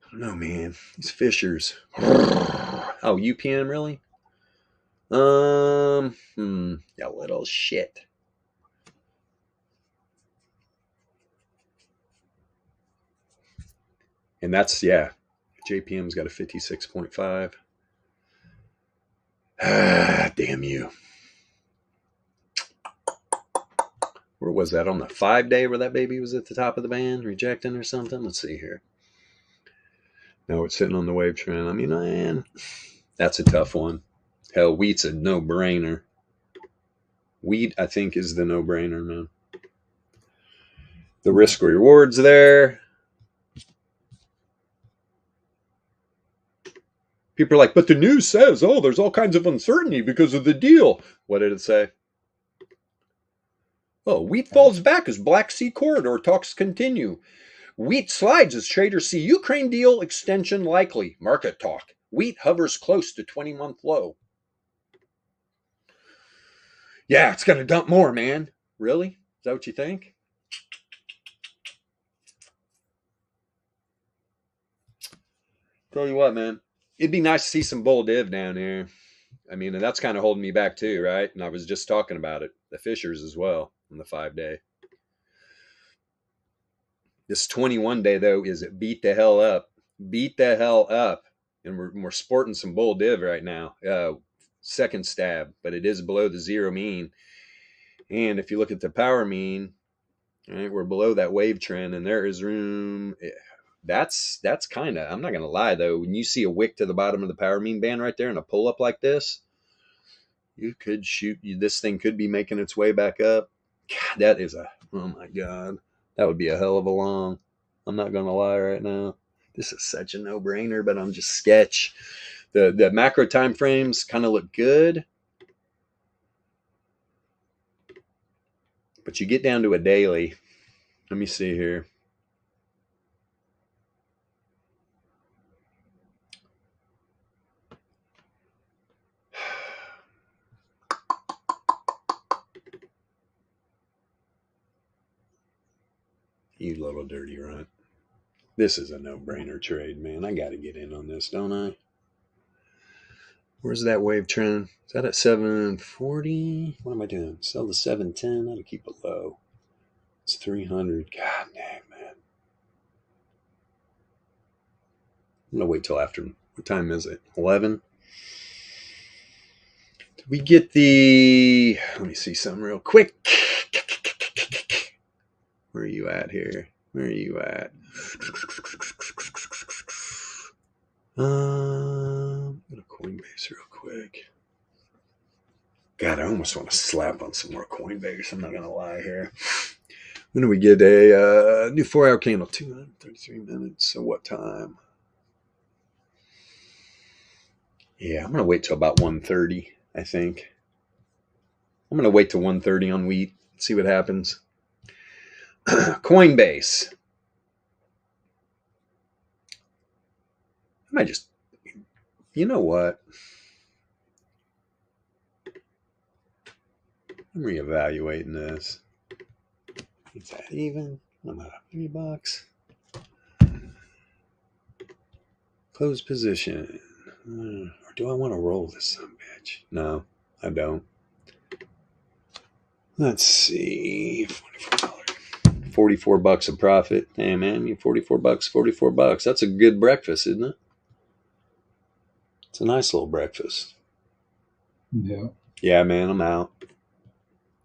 I don't know, man. These fishers. Oh, UPM, really? Yeah, little shit. And that's, yeah, JPM's got a 56.5. Ah, damn you. Where was that? On the 5-day where that baby was at the top of the band rejecting or something? Let's see here. No, it's sitting on the wave trend. I mean, man, that's a tough one. Hell, wheat's a no-brainer. Wheat, I think, is the no-brainer, man. The risk reward's there. People are like, but the news says, oh, there's all kinds of uncertainty because of the deal. What did it say? Oh, wheat falls back as Black Sea corridor talks continue. Wheat slides as traders see Ukraine deal extension likely. Market talk. Wheat hovers close to 20-month low. Yeah, it's going to dump more, man. Really? Is that what you think? Tell you what, man. It'd be nice to see some bull div down here. I mean, and that's kind of holding me back too, right? And I was just talking about it. The Fishers as well on the 5-day. This 21-day, though, is beat the hell up. Beat the hell up. And we're sporting some bull div right now. Second stab, but it is below the zero mean. And if you look at the power mean, right, we're below that wave trend, and there is room. That's kind of, I'm not going to lie, though. When you see a wick to the bottom of the power mean band right there and a pull up like this, you could shoot. This thing could be making its way back up. God, that is oh my God. That would be a hell of a long. I'm not going to lie right now. This is such a no-brainer, but I'm just sketch. The macro time frames kind of look good. But you get down to a daily. Let me see here. You little dirty runt. This is a no-brainer trade, man. I got to get in on this, don't I? Where's that wave trend? Is that at 740? What am I doing? Sell the 710. How to keep it low? It's 300. God dang, man. I'm going to wait till after. What time is it? 11? Did we get the... Let me see something real quick. Where are you at here? Where are you at? Go to Coinbase real quick. God, I almost want to slap on some more Coinbase. I'm not going to lie here. When do we get a new 4-hour candle? 233 minutes. So what time? Yeah, I'm going to wait till about 1:30, I think. I'm going to wait till 1:30 on wheat. See what happens. Coinbase. I might just... You know what? I'm reevaluating this. Is that even? I'm at $3. Close position. Or do I want to roll this son of a bitch? No, I don't. Let's see. $44. $44 a profit. Hey man, you $44, $44. That's a good breakfast, isn't it? It's a nice little breakfast. Yeah. Yeah, man, I'm out.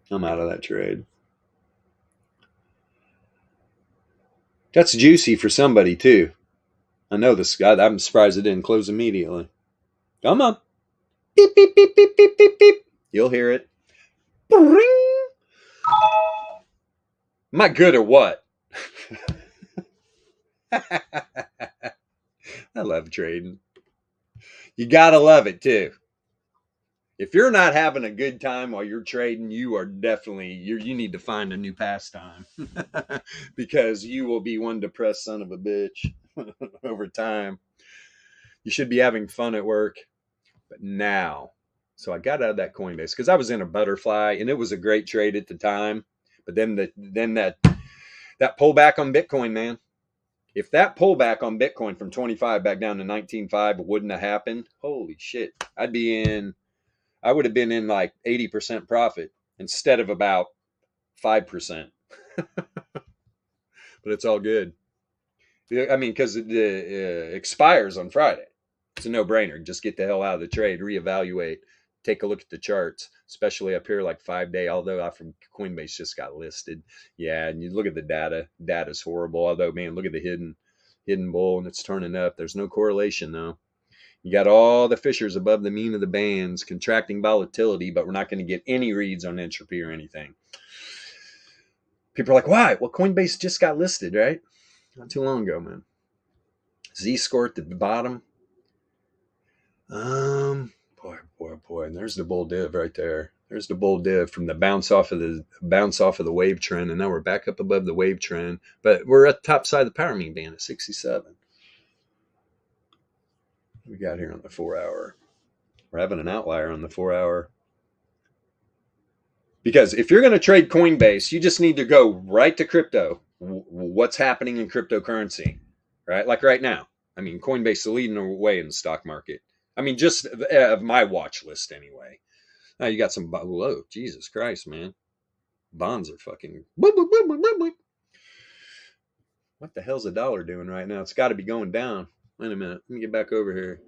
I'm out of that trade. That's juicy for somebody too. I know this guy. I'm surprised it didn't close immediately. Come on. Beep, beep, beep, beep, beep, beep, beep. You'll hear it. Bring. Am I good or what? I love trading. You gotta love it too. If you're not having a good time while you're trading, you are definitely you need to find a new pastime because you will be one depressed son of a bitch over time. You should be having fun at work, but now. So I got out of that Coinbase because I was in a butterfly and it was a great trade at the time. But then that pullback on Bitcoin, man. If that pullback on Bitcoin from 25 back down to 19.5 wouldn't have happened, holy shit. I would have been in like 80% profit instead of about 5%. But it's all good. I mean, because it expires on Friday. It's a no-brainer. Just get the hell out of the trade, reevaluate, take a look at the charts, especially up here like 5-day, although from Coinbase just got listed. Yeah, and you look at the data. Data's horrible. Although, man, look at the hidden bull, and it's turning up. There's no correlation, though. You got all the fissures above the mean of the bands, contracting volatility, but we're not going to get any reads on entropy or anything. People are like, why? Well, Coinbase just got listed, right? Not too long ago, man. Z-score at the bottom. Boy. And there's the bull div right there. There's the bull div from the bounce off of the wave trend, and now we're back up above the wave trend, but we're at the top side of the power mean band at 67. We got here on the 4-hour. We're having an outlier on the 4-hour. Because if you're going to trade Coinbase, you just need to go right to crypto. What's happening in cryptocurrency, right? Like right now. I mean, Coinbase is leading the way in the stock market. I mean, just of my watch list anyway. Now you got some low. Jesus Christ, man. Bonds are fucking. What the hell's the dollar doing right now? It's got to be going down. Wait a minute. Let me get back over here.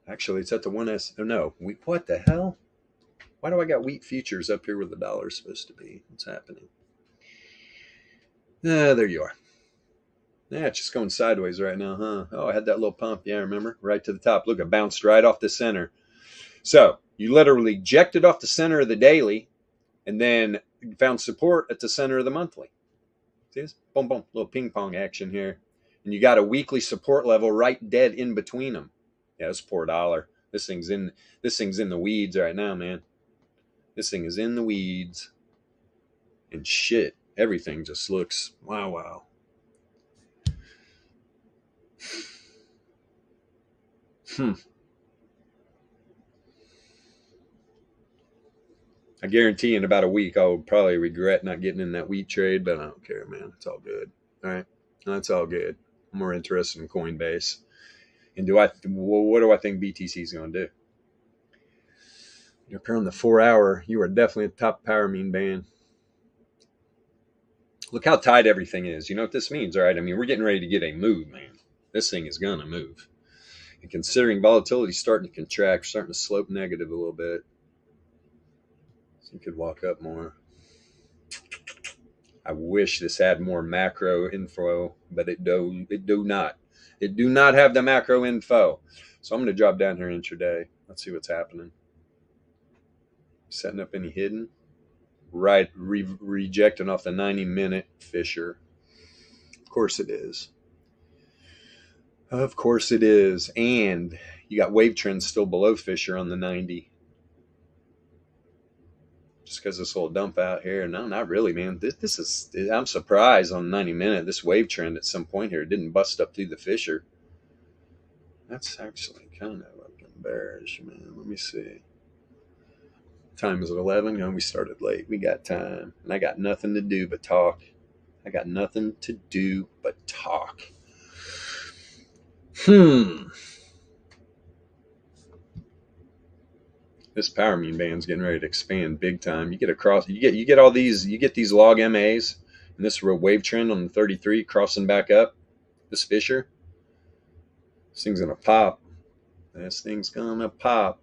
Actually, it's at the 1S. Oh, no. What the hell? Why do I got wheat futures up here where the dollar's supposed to be? What's happening? There you are. Yeah, it's just going sideways right now, huh? Oh, I had that little pump. Yeah, remember? Right to the top. Look, it bounced right off the center. So you literally ejected off the center of the daily and then found support at the center of the monthly. See this? Boom, boom. Little ping pong action here. And you got a weekly support level right dead in between them. Yeah, this poor dollar. This thing's in the weeds right now, man. This thing is in the weeds. And shit, everything just looks wow. I guarantee in about a week I'll probably regret not getting in that wheat trade, but I don't care, man. It's all good. All right, that's all good. I'm more interested in Coinbase. And what do I think BTC is going to do? You're on the 4-hour. You are definitely at the top power mean band. Look how tight everything is. You know what this means, all right? I mean, we're getting ready to get a move, man. This thing is going to move. And considering volatility starting to contract, starting to slope negative a little bit, so you could walk up more. I wish this had more macro info, but it do not. It do not have the macro info. So I'm going to drop down here intraday. Let's see what's happening. Setting up any hidden. Right, rejecting off the 90-minute fissure. Of course it is. Of course it is. And you got wave trends still below fissure on the 90. Just because this little dump out here. No, not really, man. This is, I'm surprised on 90-minute. This wave trend at some point here didn't bust up through the fissure. That's actually kind of looking bearish, man. Let me see. Time is 11. We started late. We got time. And I got nothing to do but talk. I got nothing to do but talk. This power mean band's getting ready to expand big time. You get all these, you get these log MAs, and this wave trend on the 33 crossing back up. This Fisher, this thing's gonna pop. This thing's gonna pop.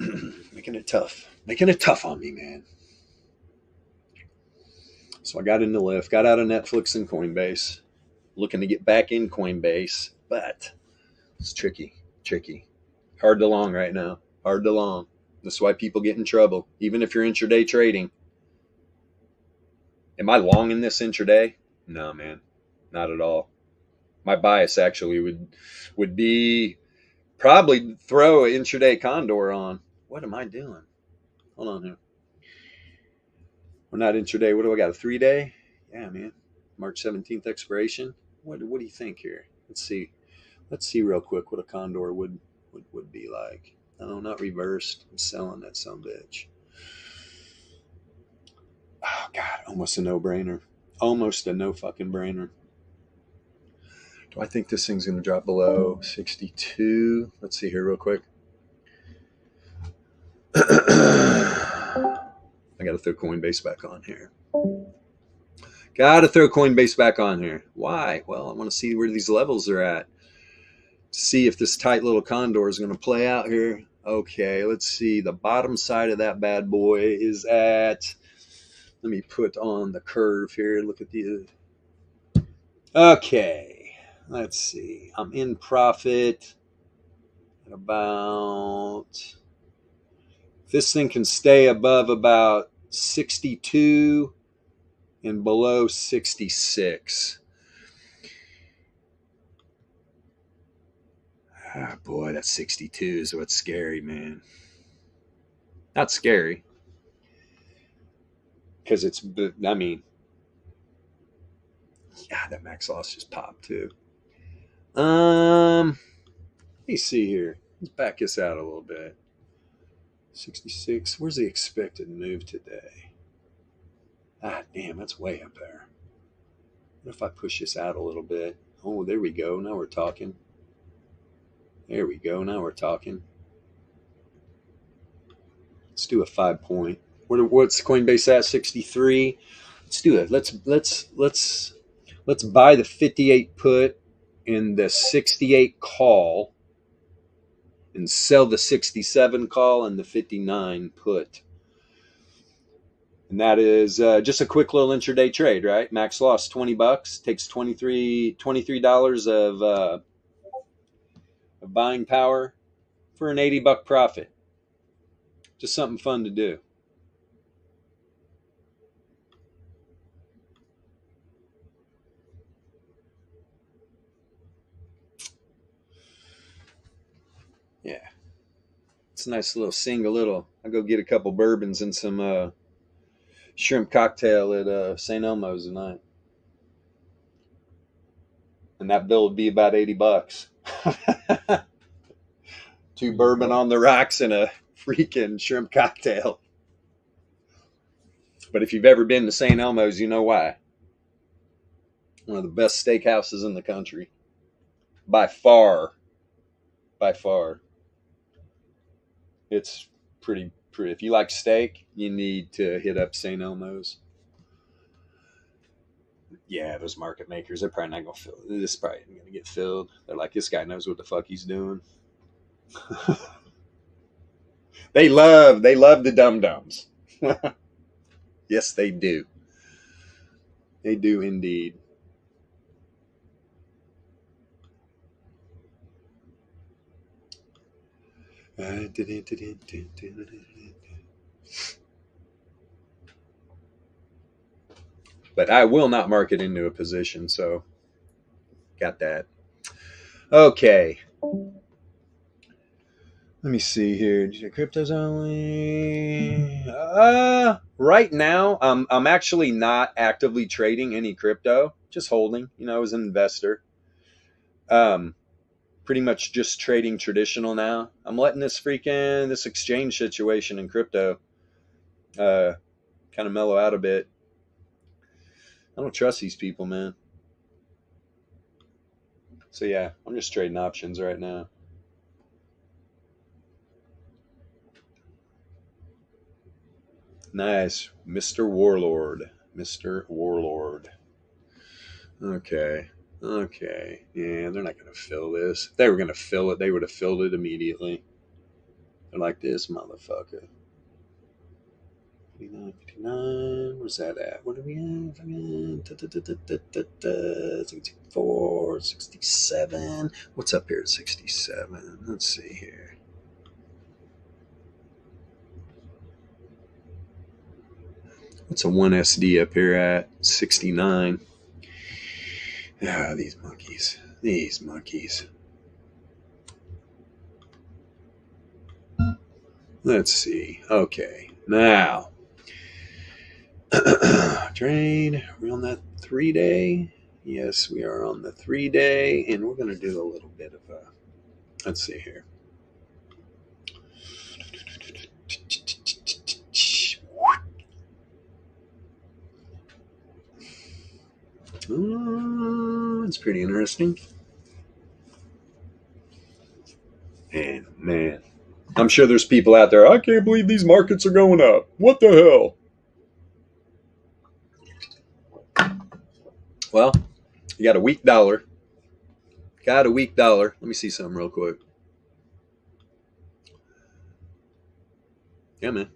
Making it tough on me, man. So I got into Lyft, got out of Netflix and Coinbase, looking to get back in Coinbase, but it's tricky. Hard to long right now. Hard to long. That's why people get in trouble, even if you're intraday trading. Am I long in this intraday? No, man, not at all. My bias actually would be probably throw an intraday condor on. What am I doing? Hold on here. We're not intraday. What do I got? A 3-day? Yeah, man. March 17th expiration. What do you think here? Let's see. Let's see real quick what a condor would be like. No, not reversed. I'm selling that son of a bitch. Oh God, almost a no-brainer. Almost a no fucking brainer. Do I think this thing's gonna drop below 62? Let's see here real quick. I gotta throw Coinbase back on here. Why? Well, I want to see where these levels are at. See if this tight little condor is going to play out here. Okay, let's see. The bottom side of that bad boy is at, let me put on the curve here. Look at the, okay, let's see. I'm in profit at about, if this thing can stay above about 62 and below 66. Ah, boy, that's 62 is what's scary, man. Not scary. Because it's, I mean, yeah, that max loss just popped too. Let me see here. Let's back this out a little bit. 66. Where's the expected move today? Ah, damn, that's way up there. What if I push this out a little bit? Oh, there we go. Now we're talking. There we go. Now we're talking. Let's do a 5-point. What's Coinbase at? 63. Let's do it. Let's buy the 58 put and the 68 call, and sell the 67 call and the 59 put. And that is just a quick little intraday trade, right? Max loss $20. Takes $23 of buying power for an $80 profit. Just something fun to do. Yeah. It's a nice little single. I'll go get a couple bourbons and some shrimp cocktail at St. Elmo's tonight. And that bill would be about $80. 2 bourbon on the rocks and a freaking shrimp cocktail. But if you've ever been to St. Elmo's, you know why. One of the best steakhouses in the country. By far. It's pretty. If you like steak, you need to hit up St. Elmo's. Yeah, those market makers, they're probably not going to fill. This is probably going to get filled. They're like, this guy knows what the fuck he's doing. They love the dum-dums. Yes, they do. They do indeed. But I will not market into a position, so got that. Okay. Let me see here. Cryptos only. Right now, I'm actually not actively trading any crypto. Just holding. As an investor. pretty much just trading traditional now. I'm letting this exchange situation in crypto kind of mellow out a bit. I don't trust these people, man. So yeah, I'm just trading options right now. Nice. Mr. Warlord. Mr. Warlord. Okay. Okay. Yeah, they're not going to fill this. If they were going to fill it, they would have filled it immediately. They're like this motherfucker. 59, 59. Where's that at? What do we have? 64, 67. What's up here at 67? Let's see here. What's a 1SD up here at 69? Ah, these monkeys. These monkeys. Let's see. Okay. Now. Trade. We're on that 3-day. Yes, we are on the 3-day. And we're going to do a little bit of a. Let's see here. It's pretty interesting. And man, I'm sure there's people out there. I can't believe these markets are going up. What the hell? Well, you got a weak dollar. Got a weak dollar. Let me see something real quick. Yeah, man.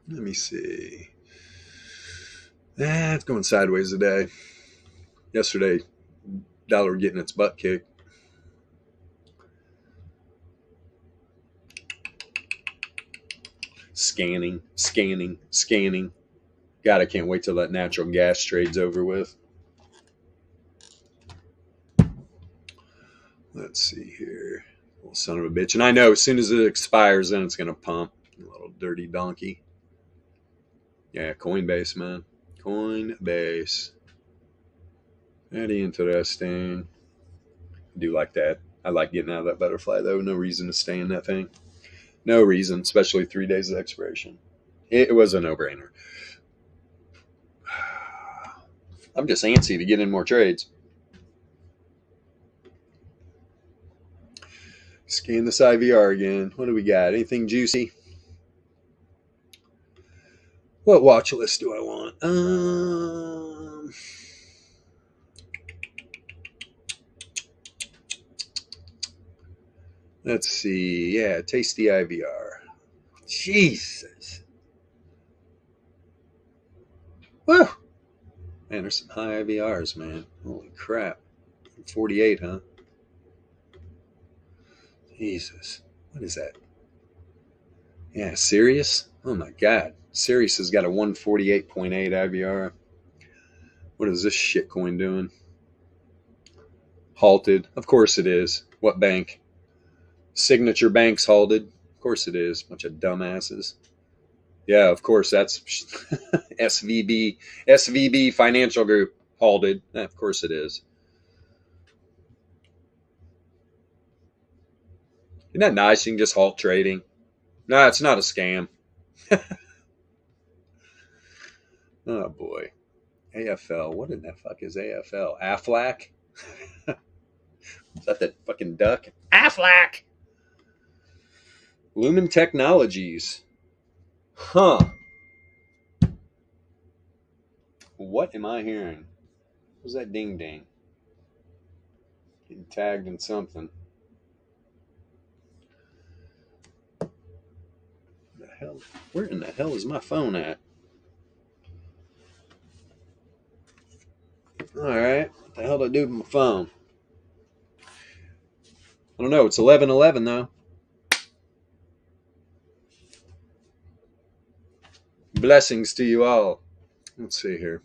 Let me see. It's going sideways today. Yesterday, dollar getting its butt kicked. Scanning. God, I can't wait till that natural gas trade's over with. Let's see here. Little son of a bitch. And I know as soon as it expires, then it's going to pump. A little dirty donkey. Yeah, Coinbase, man. Coinbase. Very interesting. I do like that. I like getting out of that butterfly, though. No reason to stay in that thing. No reason, especially 3 days of expiration. It was a no-brainer. I'm just antsy to get in more trades. Scan this IVR again. What do we got? Anything juicy? What watch list do I want? Let's see. Yeah, tasty IVR. Jesus. Woo! Man, there's some high IVRs, man. Holy crap. 48, huh? Jesus. What is that? Yeah, Sirius? Oh my God. Sirius has got a 148.8 IVR. What is this shitcoin doing? Halted. Of course it is. What bank? Signature Bank's halted. Of course it is. Bunch of dumbasses. Yeah, of course that's SVB Financial Group halted. Of course it is. Isn't that nice? You can just halt trading. No, it's not a scam. Oh boy. AFL. What in the fuck is AFL? Aflac? Is that the fucking duck? Aflac! Lumen Technologies. Huh. What am I hearing? What was that ding ding? Getting tagged in something. The hell? Where in the hell is my phone at? Alright. What the hell do I do with my phone? I don't know. It's 11:11 though. Blessings to you all. Let's see here.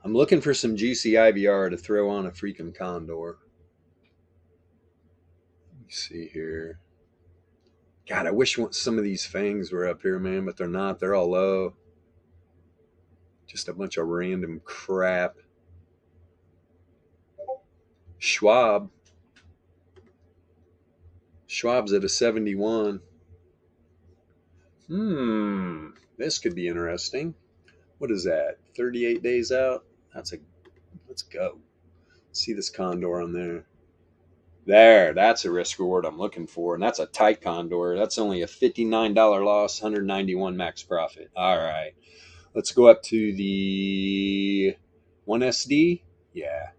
I'm looking for some juicy IVR to throw on a freaking condor. Let me see here. God, I wish some of these fangs were up here, man, but they're not. They're all low. Just a bunch of random crap. Schwab's at a 71. This could be interesting. What is that? 38 days out? Let's go. See this condor on there. That's a risk reward I'm looking for. And that's a tight condor. That's only a $59 loss, 191 max profit. All right. Let's go up to the 1SD. Yeah.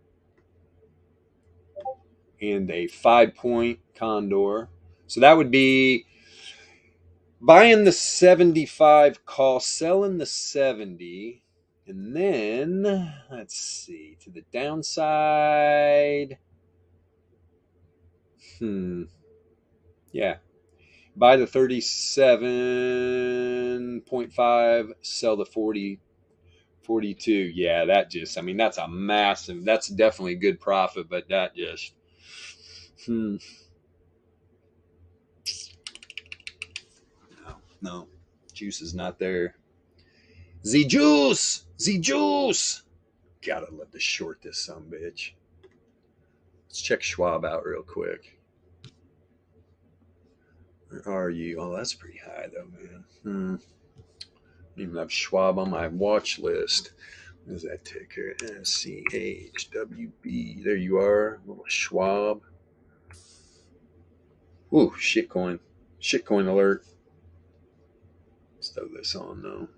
And a 5-point condor. So that would be buying the 75 call, selling the 70. And then, let's see, to the downside. Yeah. Buy the 37.5, sell the 42. Yeah, that's a massive, that's definitely a good profit, but that just, No, juice is not there. The juice. Gotta love to short this sumbitch. Let's check Schwab out real quick. Where are you? Oh, that's pretty high though, man. I don't even have Schwab on my watch list. What is that ticker? SCHWB. There you are. Little Schwab. Ooh, shitcoin. Shitcoin alert. Let's throw this on though.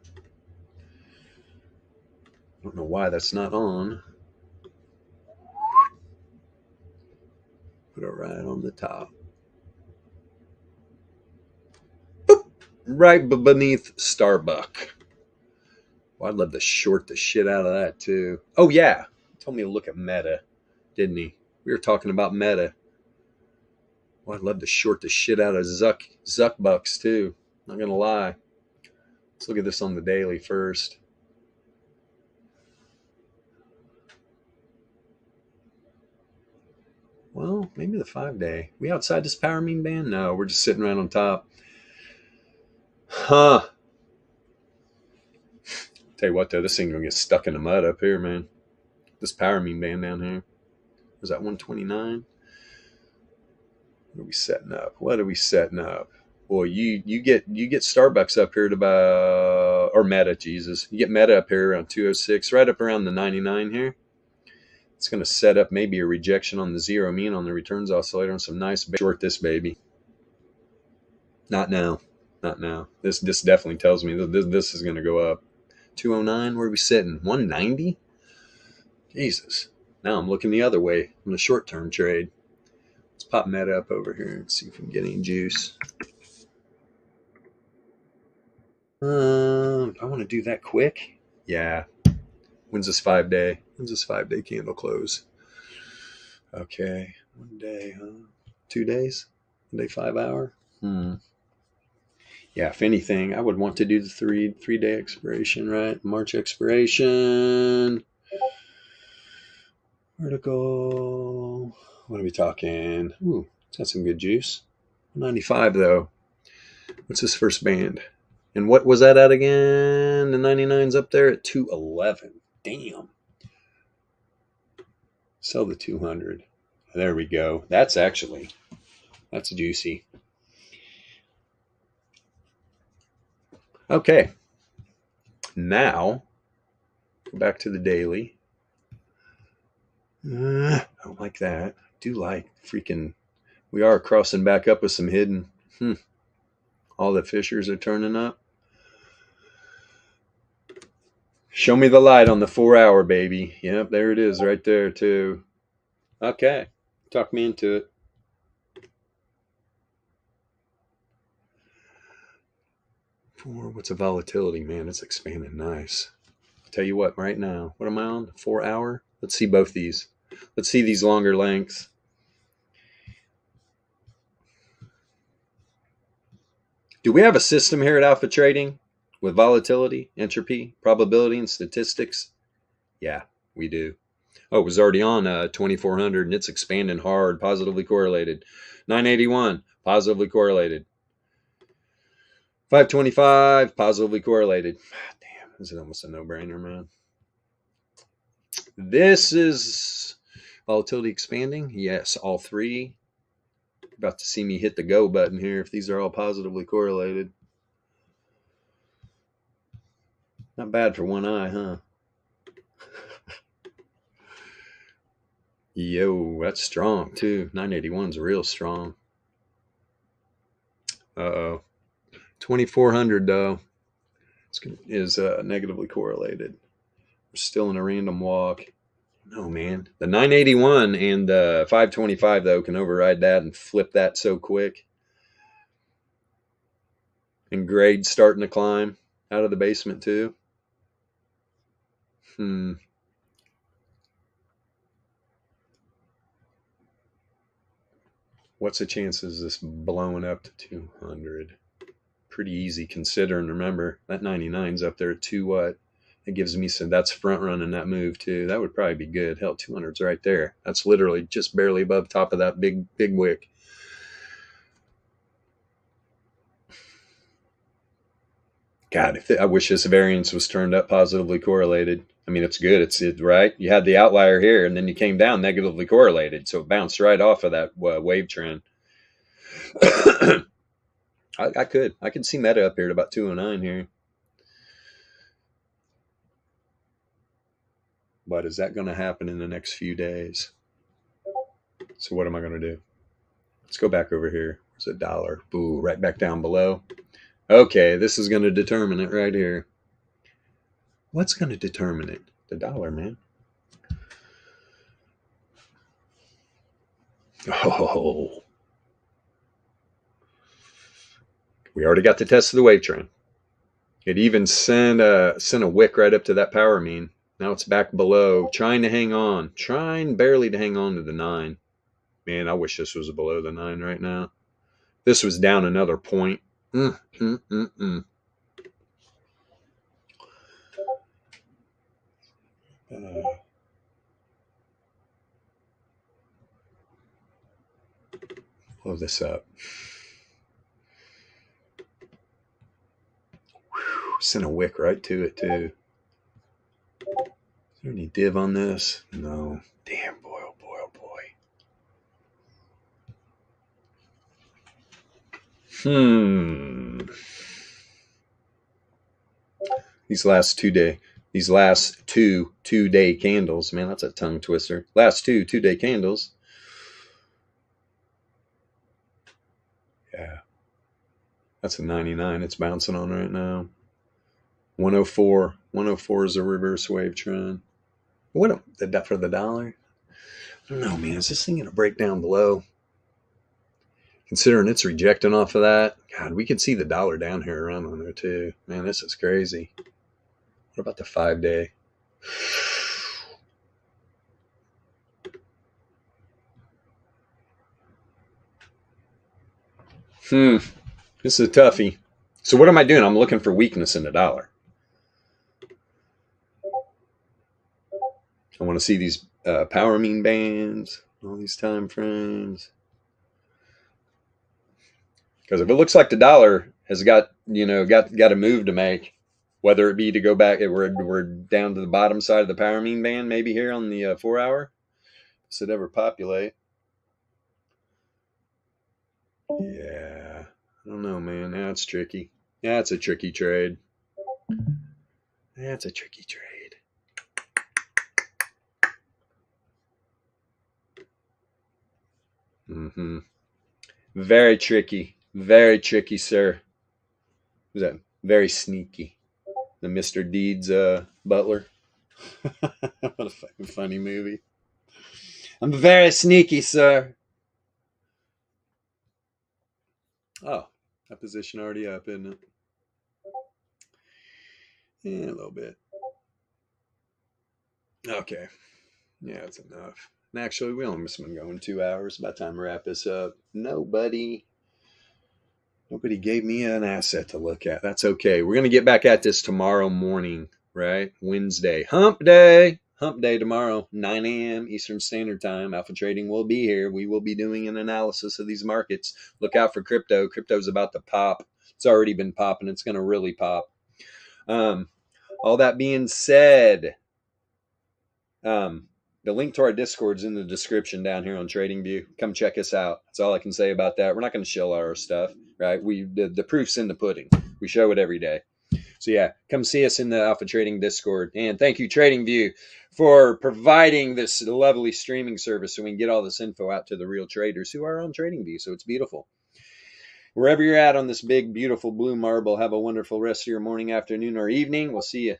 I don't know why that's not on. Put it right on the top. Boop. Right beneath Starbuck. Well, I'd love to short the shit out of that too. Oh yeah. He told me to look at Meta, didn't he? We were talking about Meta. Well, I'd love to short the shit out of Zuck bucks too. Not gonna lie. Let's look at this on the daily first. Well, maybe the 5-day. We outside this power mean band? No, we're just sitting right on top. Huh. Tell you what though, this thing gonna get stuck in the mud up here, man. This power mean band down here. Was that 129? What are we setting up? Boy, you get Starbucks up here at about, or Meta, Jesus. You get Meta up here around 206, right up around the 99 here. It's going to set up maybe a rejection on the zero mean on the returns oscillator and some nice short this baby. Not now. This definitely tells me that this is going to go up. 209, where are we sitting? 190? Jesus. Now I'm looking the other way on the short-term trade. Let's pop Meta up over here and see if we can get any juice. I want to do that quick. Yeah. When's this 5-day? When's this 5-day candle close? Okay. 1 day, huh? 2 days? 1 day, 5 hour? Yeah, if anything, I would want to do the 3-day expiration, right? March expiration. Vertical. What are we talking? Ooh, that's some good juice. 95 though. What's this first band? And what was that at again? The 99's up there at 211. Damn. Sell the 200. There we go. That's juicy. Okay. Now, go back to the daily. I don't like that. I do like freaking, we are crossing back up with some hidden. All the fishers are turning up. Show me the light on the 4 hour, baby. Yep, there it is right there too. Okay. Talk me into it. What's a volatility, man? It's expanding nice. I'll tell you what, right now, what am I on? 4 hour? Let's see both these. Let's see these longer lengths. Do we have a system here at Alpha Trading with volatility, entropy, probability, and statistics? Yeah, we do. Oh, it was already on 2400 and it's expanding hard, positively correlated. 981, positively correlated. 525, positively correlated. Damn, this is almost a no-brainer, man. This is Volatility expanding? Yes, all three. About to see me hit the go button here if these are all positively correlated. Not bad for one eye, huh? Yo, that's strong too. 981's real strong. Uh-oh. 2400 though is negatively correlated. We're still in a random walk. No, man. The 981 and the 525 though can override that and flip that so quick. And grade's starting to climb out of the basement too. What's the chances of this blowing up to 200? Pretty easy considering. Remember, that 99's up there at 2 what? It gives me some, that's front running that move too. That would probably be good. Hell, 200's right there. That's literally just barely above top of that big wick. God, I wish this variance was turned up positively correlated. I mean, it's good. It's right. You had the outlier here, and then you came down negatively correlated, so it bounced right off of that wave trend. I could see Meta up here at about 209 here. But is that going to happen in the next few days? So what am I going to do? Let's go back over here. There's a dollar. Boo, right back down below. Okay, this is going to determine it right here. What's going to determine it? The dollar, man. Oh. We already got the test of the wave trend. It even sent a wick right up to that power mean. Now it's back below, trying to hang on. Trying barely to hang on to the 9. Man, I wish this was below the 9 right now. This was down another point. Blow this up. Sent a wick right to it too. Is there any div on this? No. Damn, boy, oh boy, oh boy. These last 2-day candles, man, that's a tongue twister. Last 2-day candles. Yeah. That's a 99 it's bouncing on right now. 104. 104 is a reverse wave trend. What for the dollar? I don't know, man. Is this thing going to break down below? Considering it's rejecting off of that. God, we can see the dollar down here around on there too. Man, this is crazy. What about the 5-day? This is a toughie. So what am I doing? I'm looking for weakness in the dollar. I want to see these power mean bands, all these time frames. Because if it looks like the dollar has got a move to make, whether it be to go back, we're down to the bottom side of the power mean band, maybe here on the 4-hour. Does it ever populate? Yeah, I don't know, man. That's tricky. That's a tricky trade. That's a tricky trade. Very tricky. Very tricky, sir. Who's that? Very sneaky. The Mr. Deeds butler. What a fucking funny movie. I'm very sneaky, sir. Oh, that position already up, isn't it? Yeah, a little bit. Okay. Yeah, that's enough. And actually, we almost been going 2 hours. By the time we wrap this up, nobody gave me an asset to look at. That's okay. We're going to get back at this tomorrow morning, right? Wednesday. Hump day. Hump day tomorrow, 9 a.m. Eastern Standard Time. Alpha Trading will be here. We will be doing an analysis of these markets. Look out for crypto. Crypto's about to pop. It's already been popping. It's going to really pop. All that being said, The link to our Discord's in the description down here on TradingView. Come check us out. That's all I can say about that. We're not going to shill our stuff, right? The proof's in the pudding. We show it every day. So yeah, come see us in the Alpha Trading Discord. And thank you, TradingView, for providing this lovely streaming service so we can get all this info out to the real traders who are on TradingView. So it's beautiful. Wherever you're at on this big, beautiful blue marble, have a wonderful rest of your morning, afternoon, or evening. We'll see you